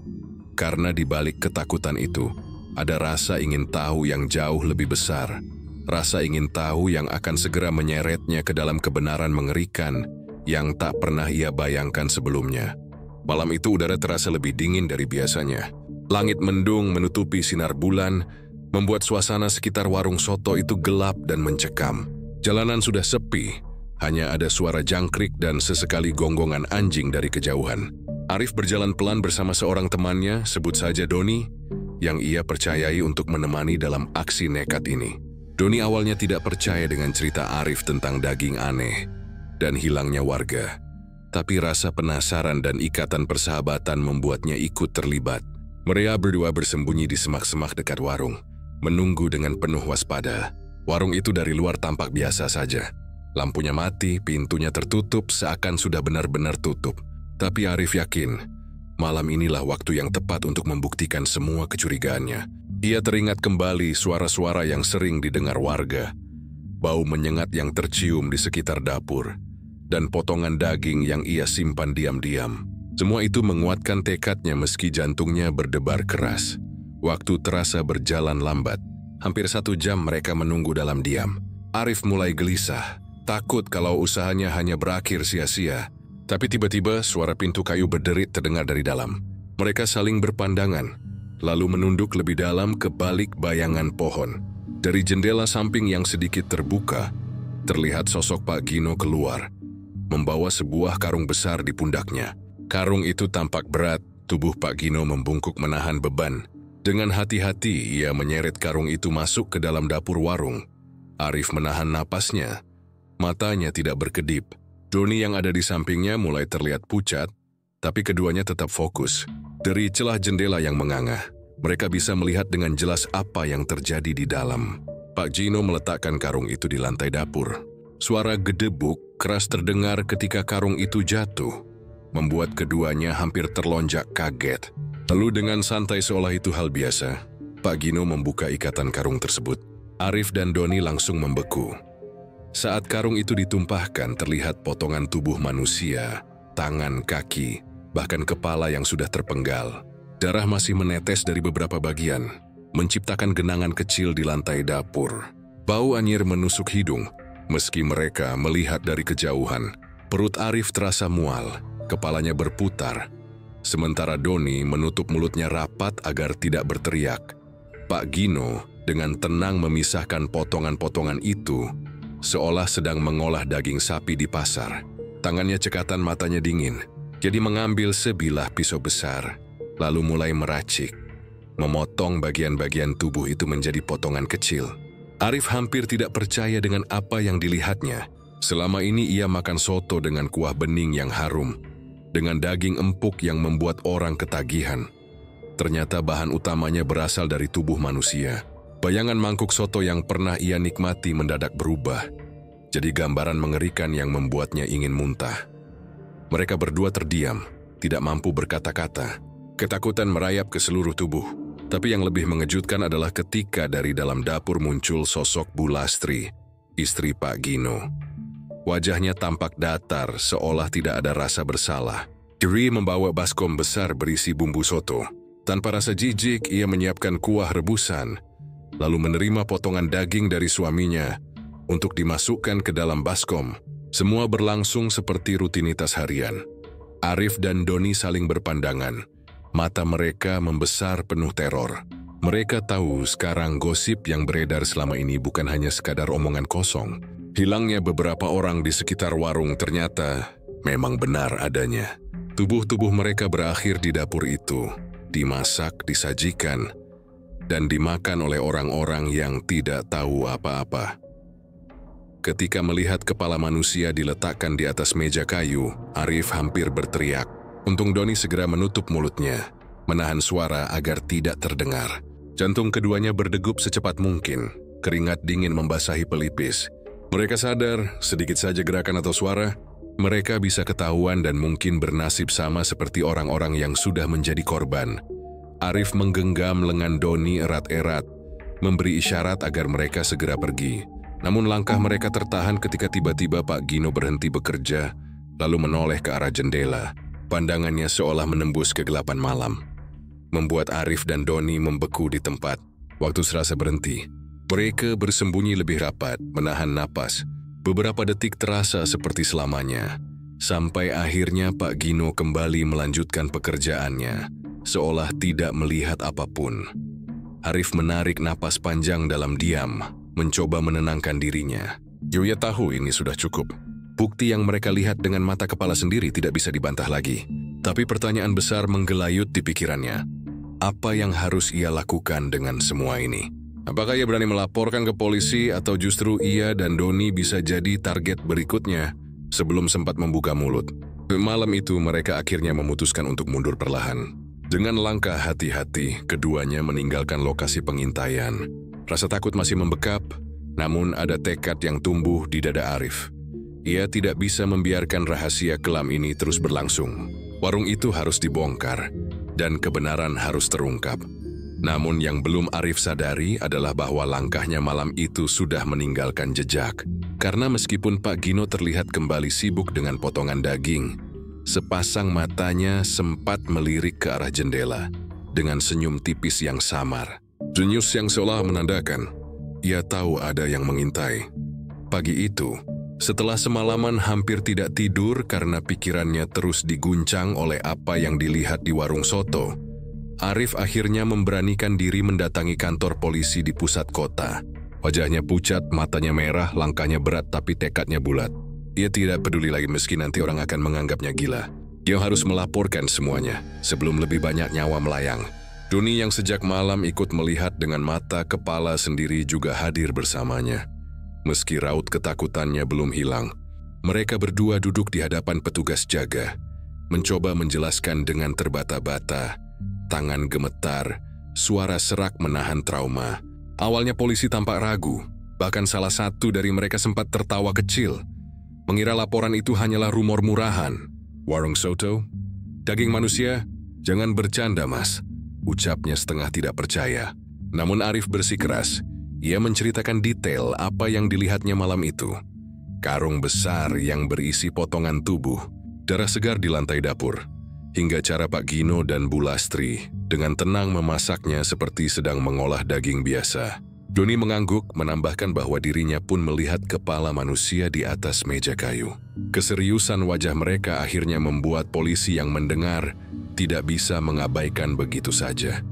Karena di balik ketakutan itu, ada rasa ingin tahu yang jauh lebih besar. Rasa ingin tahu yang akan segera menyeretnya ke dalam kebenaran mengerikan yang tak pernah ia bayangkan sebelumnya. Malam itu udara terasa lebih dingin dari biasanya. Langit mendung menutupi sinar bulan, membuat suasana sekitar warung soto itu gelap dan mencekam. Jalanan sudah sepi, hanya ada suara jangkrik dan sesekali gonggongan anjing dari kejauhan. Arif berjalan pelan bersama seorang temannya, sebut saja Doni, yang ia percayai untuk menemani dalam aksi nekat ini. Doni awalnya tidak percaya dengan cerita Arif tentang daging aneh dan hilangnya warga. Tapi rasa penasaran dan ikatan persahabatan membuatnya ikut terlibat. Mereka berdua bersembunyi di semak-semak dekat warung, menunggu dengan penuh waspada. Warung itu dari luar tampak biasa saja. Lampunya mati, pintunya tertutup seakan sudah benar-benar tutup. Tapi Arif yakin, malam inilah waktu yang tepat untuk membuktikan semua kecurigaannya. Ia teringat kembali suara-suara yang sering didengar warga. Bau menyengat yang tercium di sekitar dapur. dan potongan daging yang ia simpan diam-diam. Semua itu menguatkan tekadnya meski jantungnya berdebar keras. Waktu terasa berjalan lambat. Hampir 1 jam mereka menunggu dalam diam. Arif mulai gelisah, takut kalau usahanya hanya berakhir sia-sia. Tapi tiba-tiba suara pintu kayu berderit terdengar dari dalam. Mereka saling berpandangan, lalu menunduk lebih dalam ke balik bayangan pohon. Dari jendela samping yang sedikit terbuka, terlihat sosok Pak Gino keluar, membawa sebuah karung besar di pundaknya. Karung itu tampak berat, tubuh Pak Gino membungkuk menahan beban. Dengan hati-hati, ia menyeret karung itu masuk ke dalam dapur warung. Arif menahan napasnya, matanya tidak berkedip. Doni yang ada di sampingnya mulai terlihat pucat, tapi keduanya tetap fokus. Dari celah jendela yang menganga, mereka bisa melihat dengan jelas apa yang terjadi di dalam. Pak Gino meletakkan karung itu di lantai dapur. Suara gedebuk keras terdengar ketika karung itu jatuh, membuat keduanya hampir terlonjak kaget. Lalu dengan santai seolah itu hal biasa, Pak Gino membuka ikatan karung tersebut. Arif dan Doni langsung membeku. Saat karung itu ditumpahkan, terlihat potongan tubuh manusia, tangan, kaki, bahkan kepala yang sudah terpenggal. Darah masih menetes dari beberapa bagian, menciptakan genangan kecil di lantai dapur. Bau anyir menusuk hidung, meski mereka melihat dari kejauhan. Perut Arif terasa mual, kepalanya berputar, sementara Doni menutup mulutnya rapat agar tidak berteriak. Pak Gino dengan tenang memisahkan potongan-potongan itu, seolah sedang mengolah daging sapi di pasar. Tangannya cekatan, matanya dingin. Jadi mengambil sebilah pisau besar, lalu mulai meracik, memotong bagian-bagian tubuh itu menjadi potongan kecil. Arif hampir tidak percaya dengan apa yang dilihatnya. Selama ini ia makan soto dengan kuah bening yang harum, dengan daging empuk yang membuat orang ketagihan. Ternyata bahan utamanya berasal dari tubuh manusia. Bayangan mangkuk soto yang pernah ia nikmati mendadak berubah, jadi gambaran mengerikan yang membuatnya ingin muntah. Mereka berdua terdiam, tidak mampu berkata-kata. Ketakutan merayap ke seluruh tubuh. Tapi yang lebih mengejutkan adalah ketika dari dalam dapur muncul sosok Bu Lastri, istri Pak Gino. Wajahnya tampak datar, seolah tidak ada rasa bersalah. Kiri membawa baskom besar berisi bumbu soto. Tanpa rasa jijik, ia menyiapkan kuah rebusan, lalu menerima potongan daging dari suaminya untuk dimasukkan ke dalam baskom. Semua berlangsung seperti rutinitas harian. Arif dan Doni saling berpandangan. Mata mereka membesar penuh teror. Mereka tahu sekarang gosip yang beredar selama ini bukan hanya sekadar omongan kosong. Hilangnya beberapa orang di sekitar warung ternyata memang benar adanya. Tubuh-tubuh mereka berakhir di dapur itu, dimasak, disajikan, dan dimakan oleh orang-orang yang tidak tahu apa-apa. Ketika melihat kepala manusia diletakkan di atas meja kayu, Arif hampir berteriak. Untung Doni segera menutup mulutnya, menahan suara agar tidak terdengar. Jantung keduanya berdegup secepat mungkin, keringat dingin membasahi pelipis. Mereka sadar, sedikit saja gerakan atau suara, mereka bisa ketahuan dan mungkin bernasib sama seperti orang-orang yang sudah menjadi korban. Arif menggenggam lengan Doni erat-erat, memberi isyarat agar mereka segera pergi. Namun langkah mereka tertahan ketika tiba-tiba Pak Gino berhenti bekerja, lalu menoleh ke arah jendela. Pandangannya seolah menembus kegelapan malam, membuat Arif dan Doni membeku di tempat. Waktu serasa berhenti. Mereka bersembunyi lebih rapat, menahan napas. Beberapa detik terasa seperti selamanya. Sampai akhirnya Pak Gino kembali melanjutkan pekerjaannya, seolah tidak melihat apapun. Arif menarik napas panjang dalam diam, mencoba menenangkan dirinya. Ia tahu ini sudah cukup. Bukti yang mereka lihat dengan mata kepala sendiri tidak bisa dibantah lagi. Tapi pertanyaan besar menggelayut di pikirannya. Apa yang harus ia lakukan dengan semua ini? Apakah ia berani melaporkan ke polisi atau justru ia dan Doni bisa jadi target berikutnya sebelum sempat membuka mulut? Malam itu mereka akhirnya memutuskan untuk mundur perlahan. Dengan langkah hati-hati, keduanya meninggalkan lokasi pengintaian. Rasa takut masih membekap, namun ada tekad yang tumbuh di dada Arif. Ia tidak bisa membiarkan rahasia kelam ini terus berlangsung. Warung itu harus dibongkar, dan kebenaran harus terungkap. Namun yang belum Arif sadari adalah bahwa langkahnya malam itu sudah meninggalkan jejak. Karena meskipun Pak Gino terlihat kembali sibuk dengan potongan daging, sepasang matanya sempat melirik ke arah jendela dengan senyum tipis yang samar. Jenius yang seolah menandakan ia tahu ada yang mengintai. Pagi itu, setelah semalaman hampir tidak tidur karena pikirannya terus diguncang oleh apa yang dilihat di warung soto, Arif akhirnya memberanikan diri mendatangi kantor polisi di pusat kota. Wajahnya pucat, matanya merah, langkahnya berat tapi tekadnya bulat. Ia tidak peduli lagi meski nanti orang akan menganggapnya gila. Dia harus melaporkan semuanya sebelum lebih banyak nyawa melayang. Doni yang sejak malam ikut melihat dengan mata kepala sendiri juga hadir bersamanya. Meski raut ketakutannya belum hilang, mereka berdua duduk di hadapan petugas jaga, mencoba menjelaskan dengan terbata-bata, tangan gemetar, suara serak menahan trauma. Awalnya polisi tampak ragu, bahkan salah satu dari mereka sempat tertawa kecil, mengira laporan itu hanyalah rumor murahan. Warung soto? Daging manusia? Jangan bercanda, Mas, ucapnya setengah tidak percaya. Namun Arif bersikeras. Ia menceritakan detail apa yang dilihatnya malam itu. Karung besar yang berisi potongan tubuh, darah segar di lantai dapur, hingga cara Pak Gino dan Bu Lastri dengan tenang memasaknya seperti sedang mengolah daging biasa. Doni mengangguk, menambahkan bahwa dirinya pun melihat kepala manusia di atas meja kayu. Keseriusan wajah mereka akhirnya membuat polisi yang mendengar tidak bisa mengabaikan begitu saja.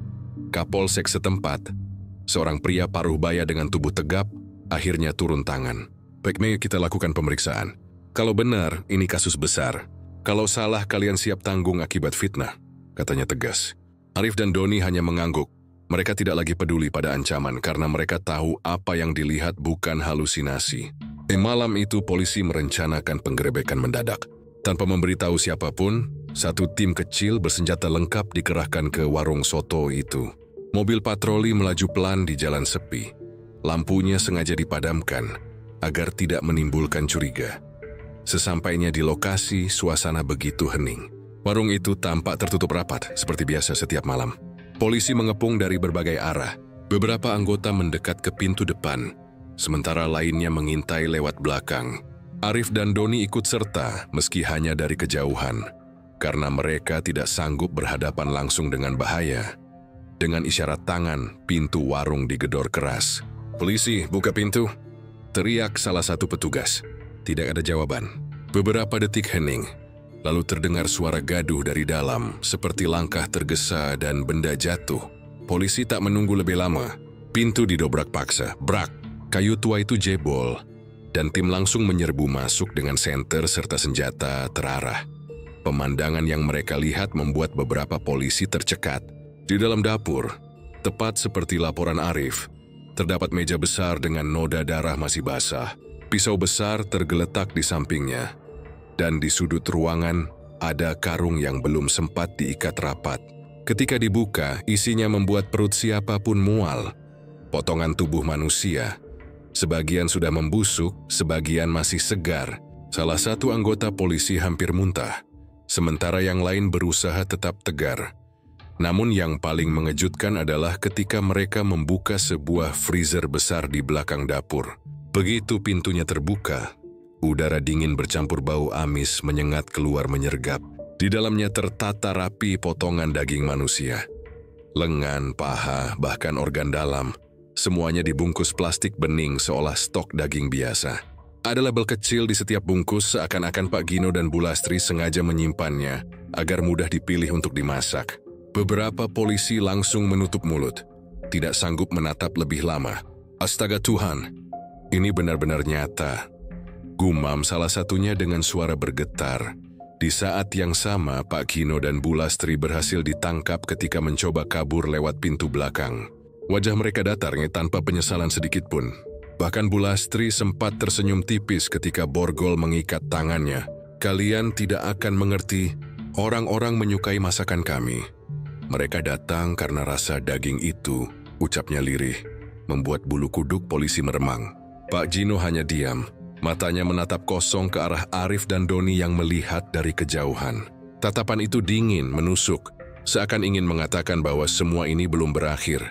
Kapolsek setempat, seorang pria paruh baya dengan tubuh tegap, akhirnya turun tangan. Baiknya kita lakukan pemeriksaan. Kalau benar, ini kasus besar. Kalau salah, kalian siap tanggung akibat fitnah, katanya tegas. Arif dan Doni hanya mengangguk. Mereka tidak lagi peduli pada ancaman karena mereka tahu apa yang dilihat bukan halusinasi. Malam itu polisi merencanakan penggerebekan mendadak. Tanpa memberitahu siapapun, satu tim kecil bersenjata lengkap dikerahkan ke warung soto itu. Mobil patroli melaju pelan di jalan sepi. Lampunya sengaja dipadamkan agar tidak menimbulkan curiga. Sesampainya di lokasi, suasana begitu hening. Warung itu tampak tertutup rapat seperti biasa setiap malam. Polisi mengepung dari berbagai arah. Beberapa anggota mendekat ke pintu depan, sementara lainnya mengintai lewat belakang. Arif dan Doni ikut serta meski hanya dari kejauhan, karena mereka tidak sanggup berhadapan langsung dengan bahaya. Dengan isyarat tangan, pintu warung digedor keras. "Polisi, buka pintu!" teriak salah satu petugas. Tidak ada jawaban. Beberapa detik hening. Lalu terdengar suara gaduh dari dalam, seperti langkah tergesa dan benda jatuh. Polisi tak menunggu lebih lama. Pintu didobrak paksa. Brak! Kayu tua itu jebol, dan tim langsung menyerbu masuk dengan senter serta senjata terarah. Pemandangan yang mereka lihat membuat beberapa polisi tercekat. Di dalam dapur, tepat seperti laporan Arif, terdapat meja besar dengan noda darah masih basah. Pisau besar tergeletak di sampingnya. Dan di sudut ruangan, ada karung yang belum sempat diikat rapat. Ketika dibuka, isinya membuat perut siapapun mual. Potongan tubuh manusia. Sebagian sudah membusuk, sebagian masih segar. Salah satu anggota polisi hampir muntah, sementara yang lain berusaha tetap tegar. Namun yang paling mengejutkan adalah ketika mereka membuka sebuah freezer besar di belakang dapur. Begitu pintunya terbuka, udara dingin bercampur bau amis menyengat keluar menyergap. Di dalamnya tertata rapi potongan daging manusia. Lengan, paha, bahkan organ dalam, semuanya dibungkus plastik bening seolah stok daging biasa. Ada label kecil di setiap bungkus seakan-akan Pak Gino dan Bu Lastri sengaja menyimpannya agar mudah dipilih untuk dimasak. Beberapa polisi langsung menutup mulut, tidak sanggup menatap lebih lama. Astaga Tuhan! Ini benar-benar nyata. Gumam salah satunya dengan suara bergetar. Di saat yang sama, Pak Gino dan Bu Lastri berhasil ditangkap ketika mencoba kabur lewat pintu belakang. Wajah mereka datar tanpa penyesalan sedikit pun. Bahkan Bu Lastri sempat tersenyum tipis ketika Borgol mengikat tangannya. "Kalian tidak akan mengerti, orang-orang menyukai masakan kami. Mereka datang karena rasa daging itu," ucapnya lirih, membuat bulu kuduk polisi meremang. Pak Gino hanya diam, matanya menatap kosong ke arah Arif dan Doni yang melihat dari kejauhan. Tatapan itu dingin, menusuk, seakan ingin mengatakan bahwa semua ini belum berakhir.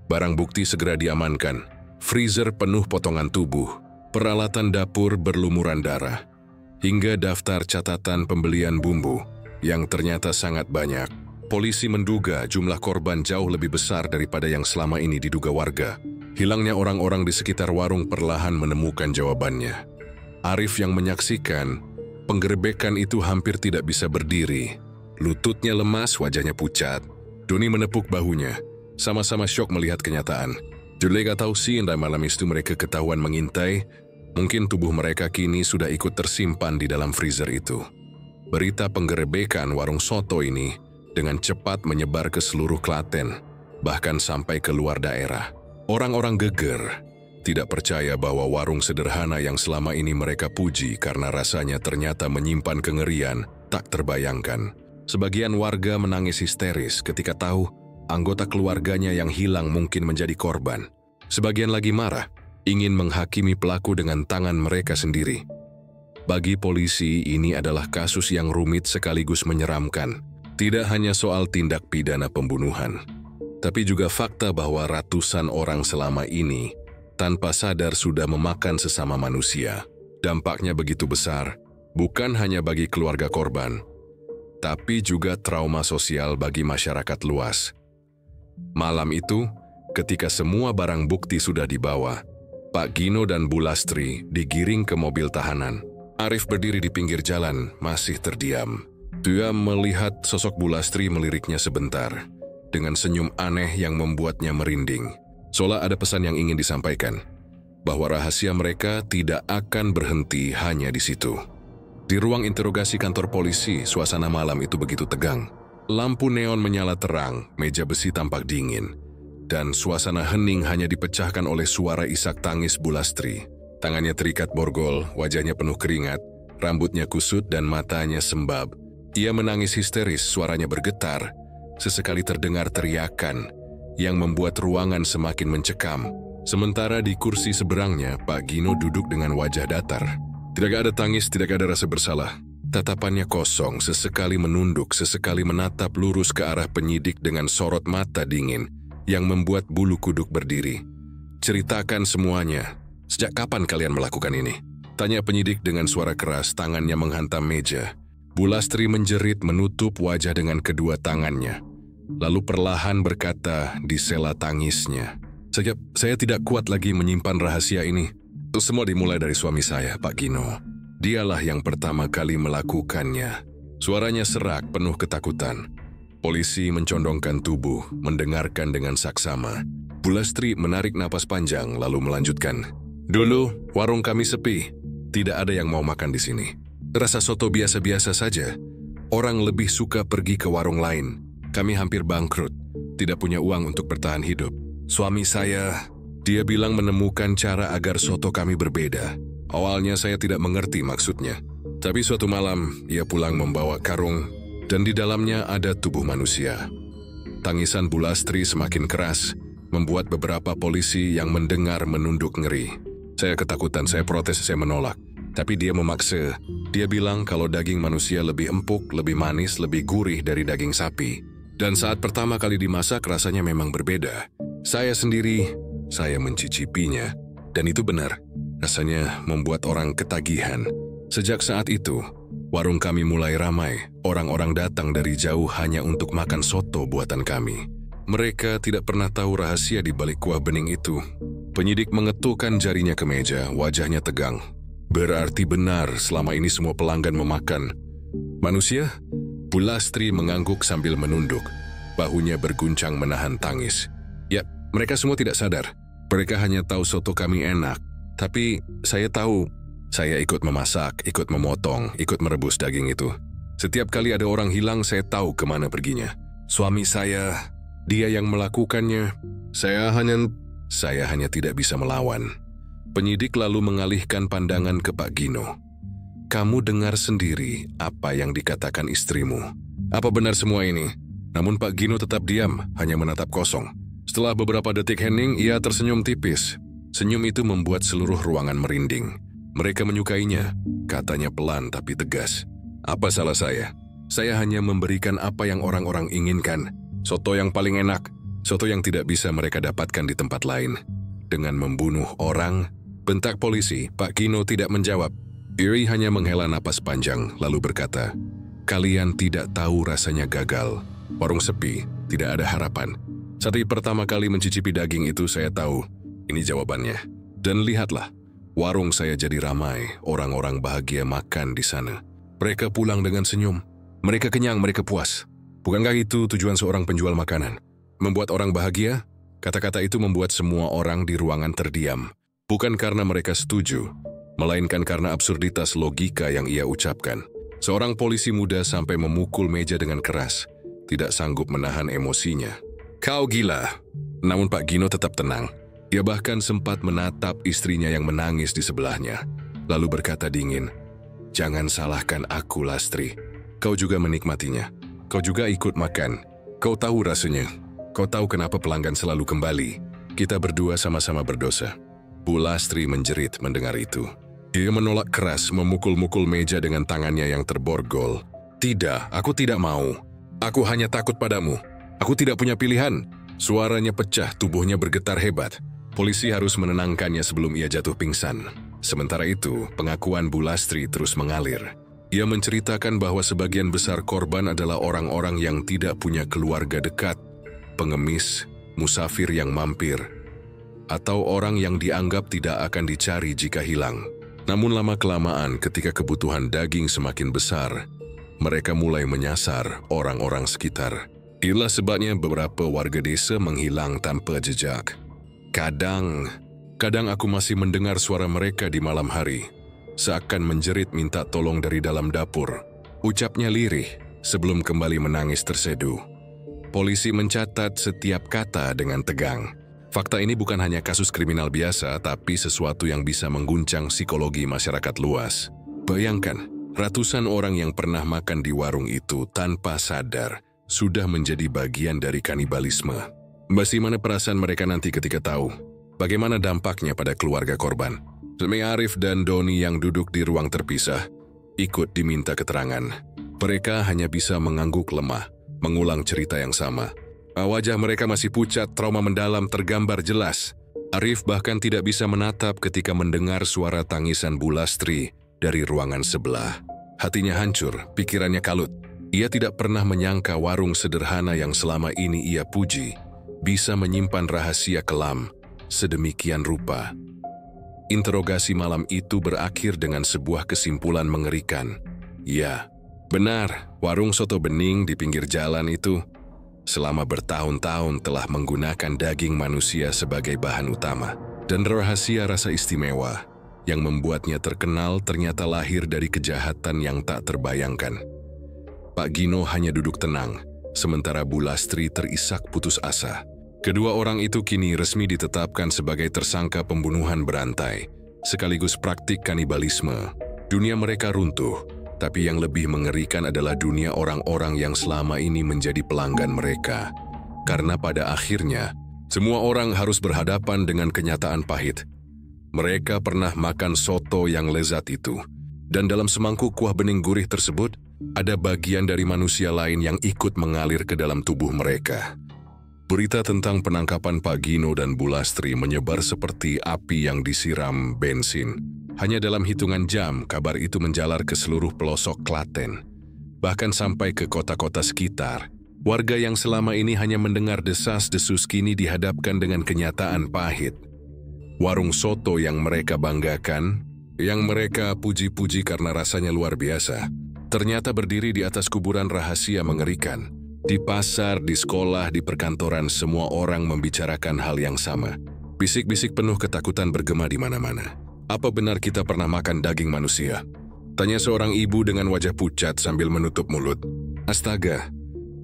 Barang bukti segera diamankan, freezer penuh potongan tubuh, peralatan dapur berlumuran darah, hingga daftar catatan pembelian bumbu yang ternyata sangat banyak. Polisi menduga jumlah korban jauh lebih besar daripada yang selama ini diduga warga. Hilangnya orang-orang di sekitar warung perlahan menemukan jawabannya. Arif yang menyaksikan penggerebekan itu hampir tidak bisa berdiri. Lututnya lemas, wajahnya pucat. Doni menepuk bahunya, sama-sama syok melihat kenyataan. Julega tahu sih malam itu mereka ketahuan mengintai, mungkin tubuh mereka kini sudah ikut tersimpan di dalam freezer itu. Berita penggerebekan warung soto ini dengan cepat menyebar ke seluruh Klaten, bahkan sampai ke luar daerah. Orang-orang geger, tidak percaya bahwa warung sederhana yang selama ini mereka puji karena rasanya ternyata menyimpan kengerian tak terbayangkan. Sebagian warga menangis histeris ketika tahu anggota keluarganya yang hilang mungkin menjadi korban. Sebagian lagi marah, ingin menghakimi pelaku dengan tangan mereka sendiri. Bagi polisi, ini adalah kasus yang rumit sekaligus menyeramkan. Tidak hanya soal tindak pidana pembunuhan, tapi juga fakta bahwa ratusan orang selama ini tanpa sadar sudah memakan sesama manusia. Dampaknya begitu besar, bukan hanya bagi keluarga korban, tapi juga trauma sosial bagi masyarakat luas. Malam itu, ketika semua barang bukti sudah dibawa, Pak Gino dan Bu Lastri digiring ke mobil tahanan. Arif berdiri di pinggir jalan, masih terdiam. Dia melihat sosok Bu Lastri meliriknya sebentar, dengan senyum aneh yang membuatnya merinding. Seolah ada pesan yang ingin disampaikan, bahwa rahasia mereka tidak akan berhenti hanya di situ. Di ruang interogasi kantor polisi, suasana malam itu begitu tegang. Lampu neon menyala terang, meja besi tampak dingin, dan suasana hening hanya dipecahkan oleh suara isak tangis Bu Lastri. Tangannya terikat borgol, wajahnya penuh keringat, rambutnya kusut dan matanya sembab. Ia menangis histeris, suaranya bergetar. Sesekali terdengar teriakan yang membuat ruangan semakin mencekam. Sementara di kursi seberangnya, Pak Gino duduk dengan wajah datar. Tidak ada tangis, tidak ada rasa bersalah. Tatapannya kosong, sesekali menunduk, sesekali menatap lurus ke arah penyidik dengan sorot mata dingin yang membuat bulu kuduk berdiri. Ceritakan semuanya. Sejak kapan kalian melakukan ini? Tanya penyidik dengan suara keras, tangannya menghantam meja. Bu Lastri menjerit menutup wajah dengan kedua tangannya. Lalu perlahan berkata di sela tangisnya, Saya tidak kuat lagi menyimpan rahasia ini. Semua dimulai dari suami saya, Pak Gino. Dialah yang pertama kali melakukannya. Suaranya serak, penuh ketakutan. Polisi mencondongkan tubuh, mendengarkan dengan saksama. Bu Lastri menarik napas panjang, lalu melanjutkan. Dulu, warung kami sepi. Tidak ada yang mau makan di sini. Rasa soto biasa-biasa saja. Orang lebih suka pergi ke warung lain. Kami hampir bangkrut, tidak punya uang untuk bertahan hidup. Suami saya, dia bilang menemukan cara agar soto kami berbeda. Awalnya saya tidak mengerti maksudnya. Tapi suatu malam, ia pulang membawa karung, dan di dalamnya ada tubuh manusia. Tangisan Bu Lastri semakin keras, membuat beberapa polisi yang mendengar menunduk ngeri. Saya ketakutan, saya protes, saya menolak. Tapi dia memaksa. Dia bilang kalau daging manusia lebih empuk, lebih manis, lebih gurih dari daging sapi. Dan saat pertama kali dimasak, rasanya memang berbeda. Saya sendiri, saya mencicipinya. Dan itu benar. Rasanya membuat orang ketagihan. Sejak saat itu, warung kami mulai ramai. Orang-orang datang dari jauh hanya untuk makan soto buatan kami. Mereka tidak pernah tahu rahasia di balik kuah bening itu. Penyidik mengetukkan jarinya ke meja, wajahnya tegang. Berarti benar selama ini semua pelanggan memakan manusia? Bu Lastri mengangguk sambil menunduk. Bahunya berguncang menahan tangis. Ya, mereka semua tidak sadar. Mereka hanya tahu soto kami enak. Tapi saya tahu, saya ikut memasak, ikut memotong, ikut merebus daging itu. Setiap kali ada orang hilang, saya tahu kemana perginya. Suami saya, dia yang melakukannya. Saya hanya tidak bisa melawan. Penyidik lalu mengalihkan pandangan ke Pak Gino. Kamu dengar sendiri apa yang dikatakan istrimu. Apa benar semua ini? Namun Pak Gino tetap diam, hanya menatap kosong. Setelah beberapa detik hening, ia tersenyum tipis. Senyum itu membuat seluruh ruangan merinding. Mereka menyukainya, katanya pelan tapi tegas. Apa salah saya? Saya hanya memberikan apa yang orang-orang inginkan. Soto yang paling enak, soto yang tidak bisa mereka dapatkan di tempat lain. Dengan membunuh orang, Bentak polisi, Pak Gino tidak menjawab. Iri hanya menghela napas panjang, lalu berkata, "Kalian tidak tahu rasanya gagal. Warung sepi, tidak ada harapan. Saat pertama kali mencicipi daging itu saya tahu, ini jawabannya. Dan lihatlah, warung saya jadi ramai, orang-orang bahagia makan di sana. Mereka pulang dengan senyum. Mereka kenyang, mereka puas. Bukankah itu tujuan seorang penjual makanan? Membuat orang bahagia?" Kata-kata itu membuat semua orang di ruangan terdiam. Bukan karena mereka setuju, melainkan karena absurditas logika yang ia ucapkan. Seorang polisi muda sampai memukul meja dengan keras, tidak sanggup menahan emosinya. "Kau gila." Namun Pak Gino tetap tenang. Ia bahkan sempat menatap istrinya yang menangis di sebelahnya, lalu berkata dingin, "Jangan salahkan aku, Lastri. Kau juga menikmatinya. Kau juga ikut makan. Kau tahu rasanya. Kau tahu kenapa pelanggan selalu kembali. Kita berdua sama-sama berdosa." Bu Lastri menjerit mendengar itu. Dia menolak keras, memukul-mukul meja dengan tangannya yang terborgol. "Tidak, aku tidak mau. Aku hanya takut padamu. Aku tidak punya pilihan." Suaranya pecah, tubuhnya bergetar hebat. Polisi harus menenangkannya sebelum ia jatuh pingsan. Sementara itu, pengakuan Bu Lastri terus mengalir. Ia menceritakan bahwa sebagian besar korban adalah orang-orang yang tidak punya keluarga dekat, pengemis, musafir yang mampir, atau orang yang dianggap tidak akan dicari jika hilang. Namun lama-kelamaan ketika kebutuhan daging semakin besar, mereka mulai menyasar orang-orang sekitar. Inilah sebabnya beberapa warga desa menghilang tanpa jejak. Kadang aku masih mendengar suara mereka di malam hari, seakan menjerit minta tolong dari dalam dapur. Ucapnya lirih sebelum kembali menangis terseduh. Polisi mencatat setiap kata dengan tegang. Fakta ini bukan hanya kasus kriminal biasa, tapi sesuatu yang bisa mengguncang psikologi masyarakat luas. Bayangkan, ratusan orang yang pernah makan di warung itu tanpa sadar sudah menjadi bagian dari kanibalisme. Bagaimana perasaan mereka nanti ketika tahu? Bagaimana dampaknya pada keluarga korban? Semi Arif dan Doni yang duduk di ruang terpisah ikut diminta keterangan. Mereka hanya bisa mengangguk lemah, mengulang cerita yang sama. Wajah mereka masih pucat, trauma mendalam tergambar jelas. Arif bahkan tidak bisa menatap ketika mendengar suara tangisan Bu Lastri dari ruangan sebelah. Hatinya hancur, pikirannya kalut. Ia tidak pernah menyangka warung sederhana yang selama ini ia puji bisa menyimpan rahasia kelam sedemikian rupa. Interogasi malam itu berakhir dengan sebuah kesimpulan mengerikan. Ya, benar, warung soto bening di pinggir jalan itu selama bertahun-tahun telah menggunakan daging manusia sebagai bahan utama. Dan rahasia rasa istimewa yang membuatnya terkenal ternyata lahir dari kejahatan yang tak terbayangkan. Pak Gino hanya duduk tenang, sementara Bu Lastri terisak putus asa. Kedua orang itu kini resmi ditetapkan sebagai tersangka pembunuhan berantai, sekaligus praktik kanibalisme. Dunia mereka runtuh, tapi yang lebih mengerikan adalah dunia orang-orang yang selama ini menjadi pelanggan mereka. Karena pada akhirnya, semua orang harus berhadapan dengan kenyataan pahit. Mereka pernah makan soto yang lezat itu, dan dalam semangkuk kuah bening gurih tersebut, ada bagian dari manusia lain yang ikut mengalir ke dalam tubuh mereka. Berita tentang penangkapan Pak Gino dan Bu Lastri menyebar seperti api yang disiram bensin. Hanya dalam hitungan jam, kabar itu menjalar ke seluruh pelosok Klaten, bahkan sampai ke kota-kota sekitar. Warga yang selama ini hanya mendengar desas-desus kini dihadapkan dengan kenyataan pahit. Warung soto yang mereka banggakan, yang mereka puji-puji karena rasanya luar biasa, ternyata berdiri di atas kuburan rahasia mengerikan. Di pasar, di sekolah, di perkantoran, semua orang membicarakan hal yang sama. Bisik-bisik penuh ketakutan bergema di mana-mana. "Apa benar kita pernah makan daging manusia?" tanya seorang ibu dengan wajah pucat sambil menutup mulut. "Astaga,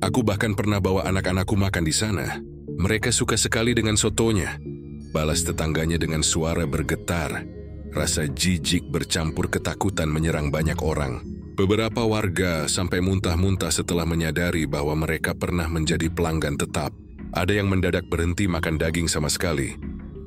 aku bahkan pernah bawa anak-anakku makan di sana. Mereka suka sekali dengan sotonya," balas tetangganya dengan suara bergetar. Rasa jijik bercampur ketakutan menyerang banyak orang. Beberapa warga sampai muntah-muntah setelah menyadari bahwa mereka pernah menjadi pelanggan tetap. Ada yang mendadak berhenti makan daging sama sekali.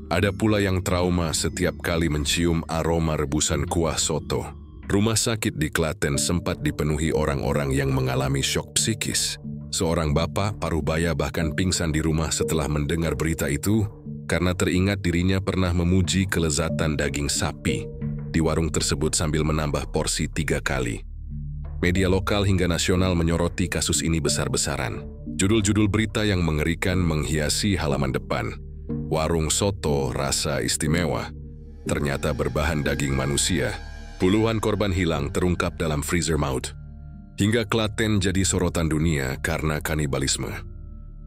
Ada pula yang trauma setiap kali mencium aroma rebusan kuah soto. Rumah sakit di Klaten sempat dipenuhi orang-orang yang mengalami syok psikis. Seorang bapak parubaya bahkan pingsan di rumah setelah mendengar berita itu. karena teringat dirinya pernah memuji kelezatan daging sapi di warung tersebut sambil menambah porsi 3 kali. Media lokal hingga nasional menyoroti kasus ini besar-besaran. Judul-judul berita yang mengerikan menghiasi halaman depan. Warung soto rasa istimewa ternyata berbahan daging manusia. Puluhan korban hilang terungkap dalam freezer maut. Hingga Klaten jadi sorotan dunia karena kanibalisme.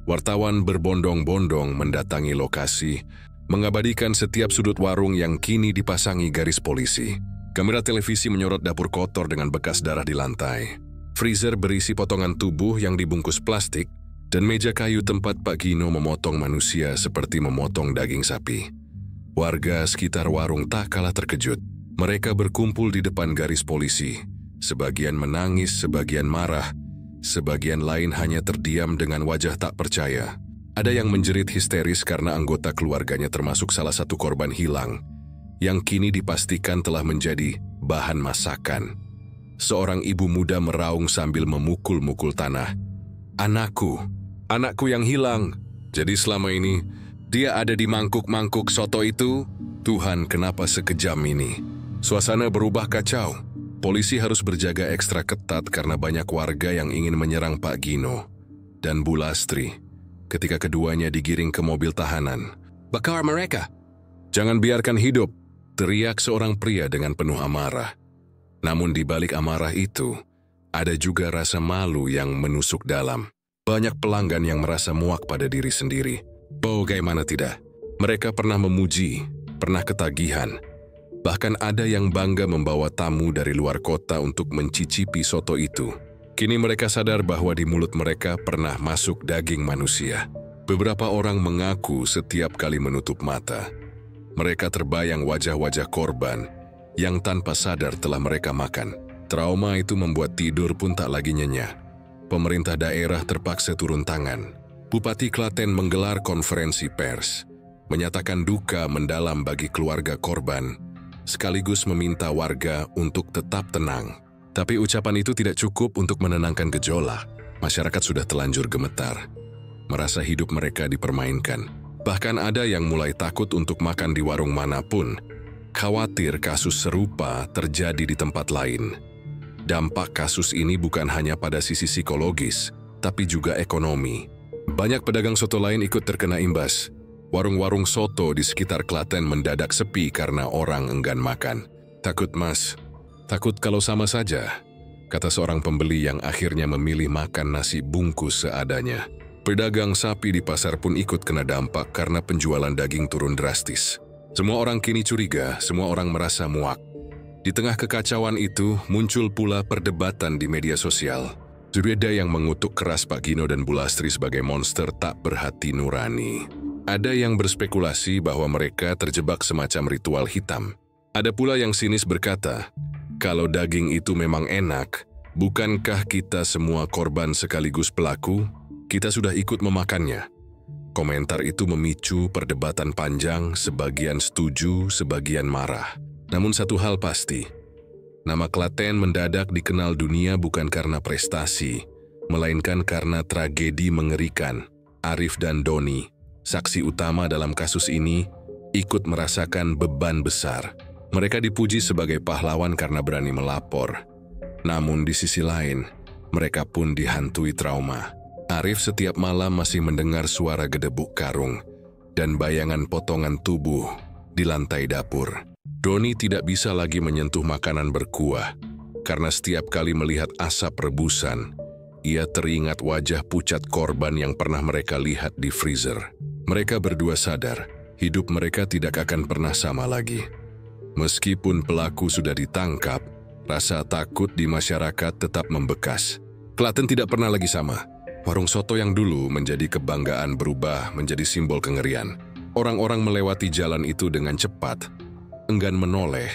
Wartawan berbondong-bondong mendatangi lokasi, mengabadikan setiap sudut warung yang kini dipasangi garis polisi. Kamera televisi menyorot dapur kotor dengan bekas darah di lantai. Freezer berisi potongan tubuh yang dibungkus plastik, dan meja kayu tempat Pak Gino memotong manusia seperti memotong daging sapi. Warga sekitar warung tak kalah terkejut. Mereka berkumpul di depan garis polisi. Sebagian menangis, sebagian marah, sebagian lain hanya terdiam dengan wajah tak percaya. Ada yang menjerit histeris karena anggota keluarganya termasuk salah satu korban hilang, yang kini dipastikan telah menjadi bahan masakan. Seorang ibu muda meraung sambil memukul-mukul tanah. Anakku yang hilang. Jadi selama ini, dia ada di mangkuk-mangkuk soto itu? Tuhan, kenapa sekejam ini? Suasana berubah kacau. Polisi harus berjaga ekstra ketat karena banyak warga yang ingin menyerang Pak Gino dan Bu Lastri. Ketika keduanya digiring ke mobil tahanan. Bakar mereka! Jangan biarkan hidup, teriak seorang pria dengan penuh amarah. Namun di balik amarah itu, ada juga rasa malu yang menusuk dalam. Banyak pelanggan yang merasa muak pada diri sendiri. Bagaimana tidak? Mereka pernah memuji, pernah ketagihan. Bahkan ada yang bangga membawa tamu dari luar kota untuk mencicipi soto itu. Kini mereka sadar bahwa di mulut mereka pernah masuk daging manusia. Beberapa orang mengaku setiap kali menutup mata, mereka terbayang wajah-wajah korban yang tanpa sadar telah mereka makan. Trauma itu membuat tidur pun tak lagi nyenyak. Pemerintah daerah terpaksa turun tangan. Bupati Klaten menggelar konferensi pers, menyatakan duka mendalam bagi keluarga korban, sekaligus meminta warga untuk tetap tenang. Tapi ucapan itu tidak cukup untuk menenangkan gejolak. Masyarakat sudah telanjur gemetar, merasa hidup mereka dipermainkan. Bahkan ada yang mulai takut untuk makan di warung manapun, khawatir kasus serupa terjadi di tempat lain. Dampak kasus ini bukan hanya pada sisi psikologis, tapi juga ekonomi. Banyak pedagang soto lain ikut terkena imbas. Warung-warung soto di sekitar Klaten mendadak sepi karena orang enggan makan. Takut mas, takut kalau sama saja, kata seorang pembeli yang akhirnya memilih makan nasi bungkus seadanya. Pedagang sapi di pasar pun ikut kena dampak karena penjualan daging turun drastis. Semua orang kini curiga, semua orang merasa muak. Di tengah kekacauan itu, muncul pula perdebatan di media sosial. Ada yang mengutuk keras Pak Gino dan Bu Lastri sebagai monster tak berhati nurani. Ada yang berspekulasi bahwa mereka terjebak semacam ritual hitam. Ada pula yang sinis berkata, kalau daging itu memang enak, bukankah kita semua korban sekaligus pelaku? Kita sudah ikut memakannya. Komentar itu memicu perdebatan panjang, sebagian setuju, sebagian marah. Namun satu hal pasti, nama Klaten mendadak dikenal dunia bukan karena prestasi, melainkan karena tragedi mengerikan. Arif dan Doni, saksi utama dalam kasus ini, ikut merasakan beban besar. Mereka dipuji sebagai pahlawan karena berani melapor. Namun di sisi lain, mereka pun dihantui trauma. Arif setiap malam masih mendengar suara gedebuk karung dan bayangan potongan tubuh di lantai dapur. Doni tidak bisa lagi menyentuh makanan berkuah, karena setiap kali melihat asap rebusan, ia teringat wajah pucat korban yang pernah mereka lihat di freezer. Mereka berdua sadar, hidup mereka tidak akan pernah sama lagi. Meskipun pelaku sudah ditangkap, rasa takut di masyarakat tetap membekas. Klaten tidak pernah lagi sama. Warung soto yang dulu menjadi kebanggaan berubah menjadi simbol kengerian. Orang-orang melewati jalan itu dengan cepat, enggan menoleh,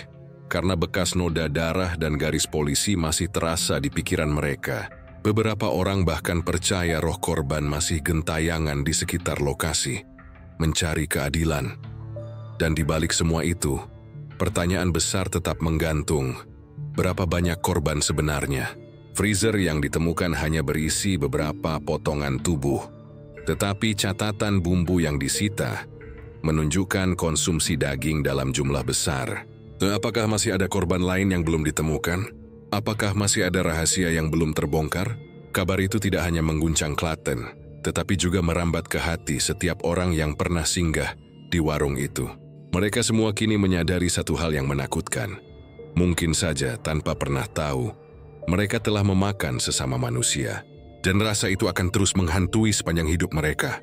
karena bekas noda darah dan garis polisi masih terasa di pikiran mereka. Beberapa orang bahkan percaya roh korban masih gentayangan di sekitar lokasi, mencari keadilan. Dan di balik semua itu, pertanyaan besar tetap menggantung. Berapa banyak korban sebenarnya? Freezer yang ditemukan hanya berisi beberapa potongan tubuh. Tetapi catatan bumbu yang disita menunjukkan konsumsi daging dalam jumlah besar. Apakah masih ada korban lain yang belum ditemukan? Apakah masih ada rahasia yang belum terbongkar? Kabar itu tidak hanya mengguncang Klaten, tetapi juga merambat ke hati setiap orang yang pernah singgah di warung itu. Mereka semua kini menyadari satu hal yang menakutkan. Mungkin saja tanpa pernah tahu, mereka telah memakan sesama manusia. Dan rasa itu akan terus menghantui sepanjang hidup mereka.